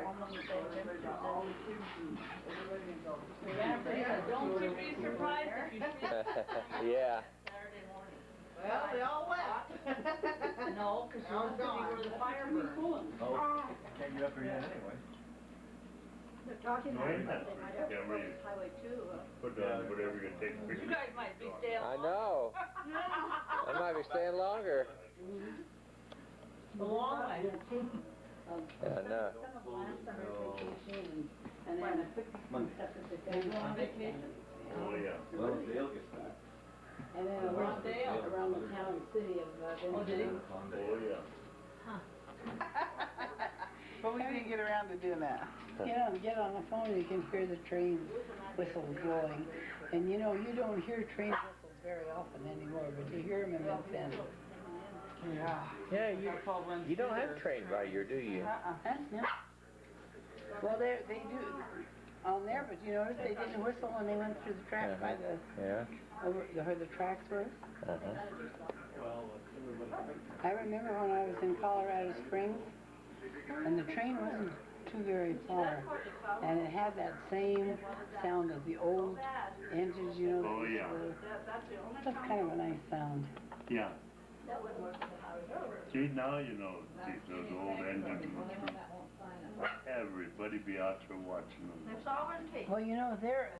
almost the same temperature. Don't you be surprised if you see Yeah. Saturday morning. Well, they all left. No, because you're gone where the fire burns. Oh, can't get up there yet anyway. They're talking No, about ain't that? they might have to Yeah, close where you- Highway 2. Put down whatever you're gonna take pictures. You guys might be staying I know. I might be staying longer. a long way. Yeah, I know. And then a quick on vacation. Oh, yeah. Well, Dale gets back. And then around the town and city of Benjamin. Oh, yeah. But we didn't get around to doing that. You know, get on the phone and you can hear the train whistles going. And you know, you don't hear train whistles very often anymore, but you hear them in Milton. Yeah. Yeah, you don't have train right here, do you? No. Well, they do on there, but you notice they didn't whistle when they went through the track by the where the tracks were. I remember when I was in Colorado Springs, and the train wasn't too very far, and it had that same sound as the old engines, you know. Oh, yeah. That's kind of a nice sound. Yeah. See, now you know, those old engines. Everybody be out there watching them. Well, you know, they're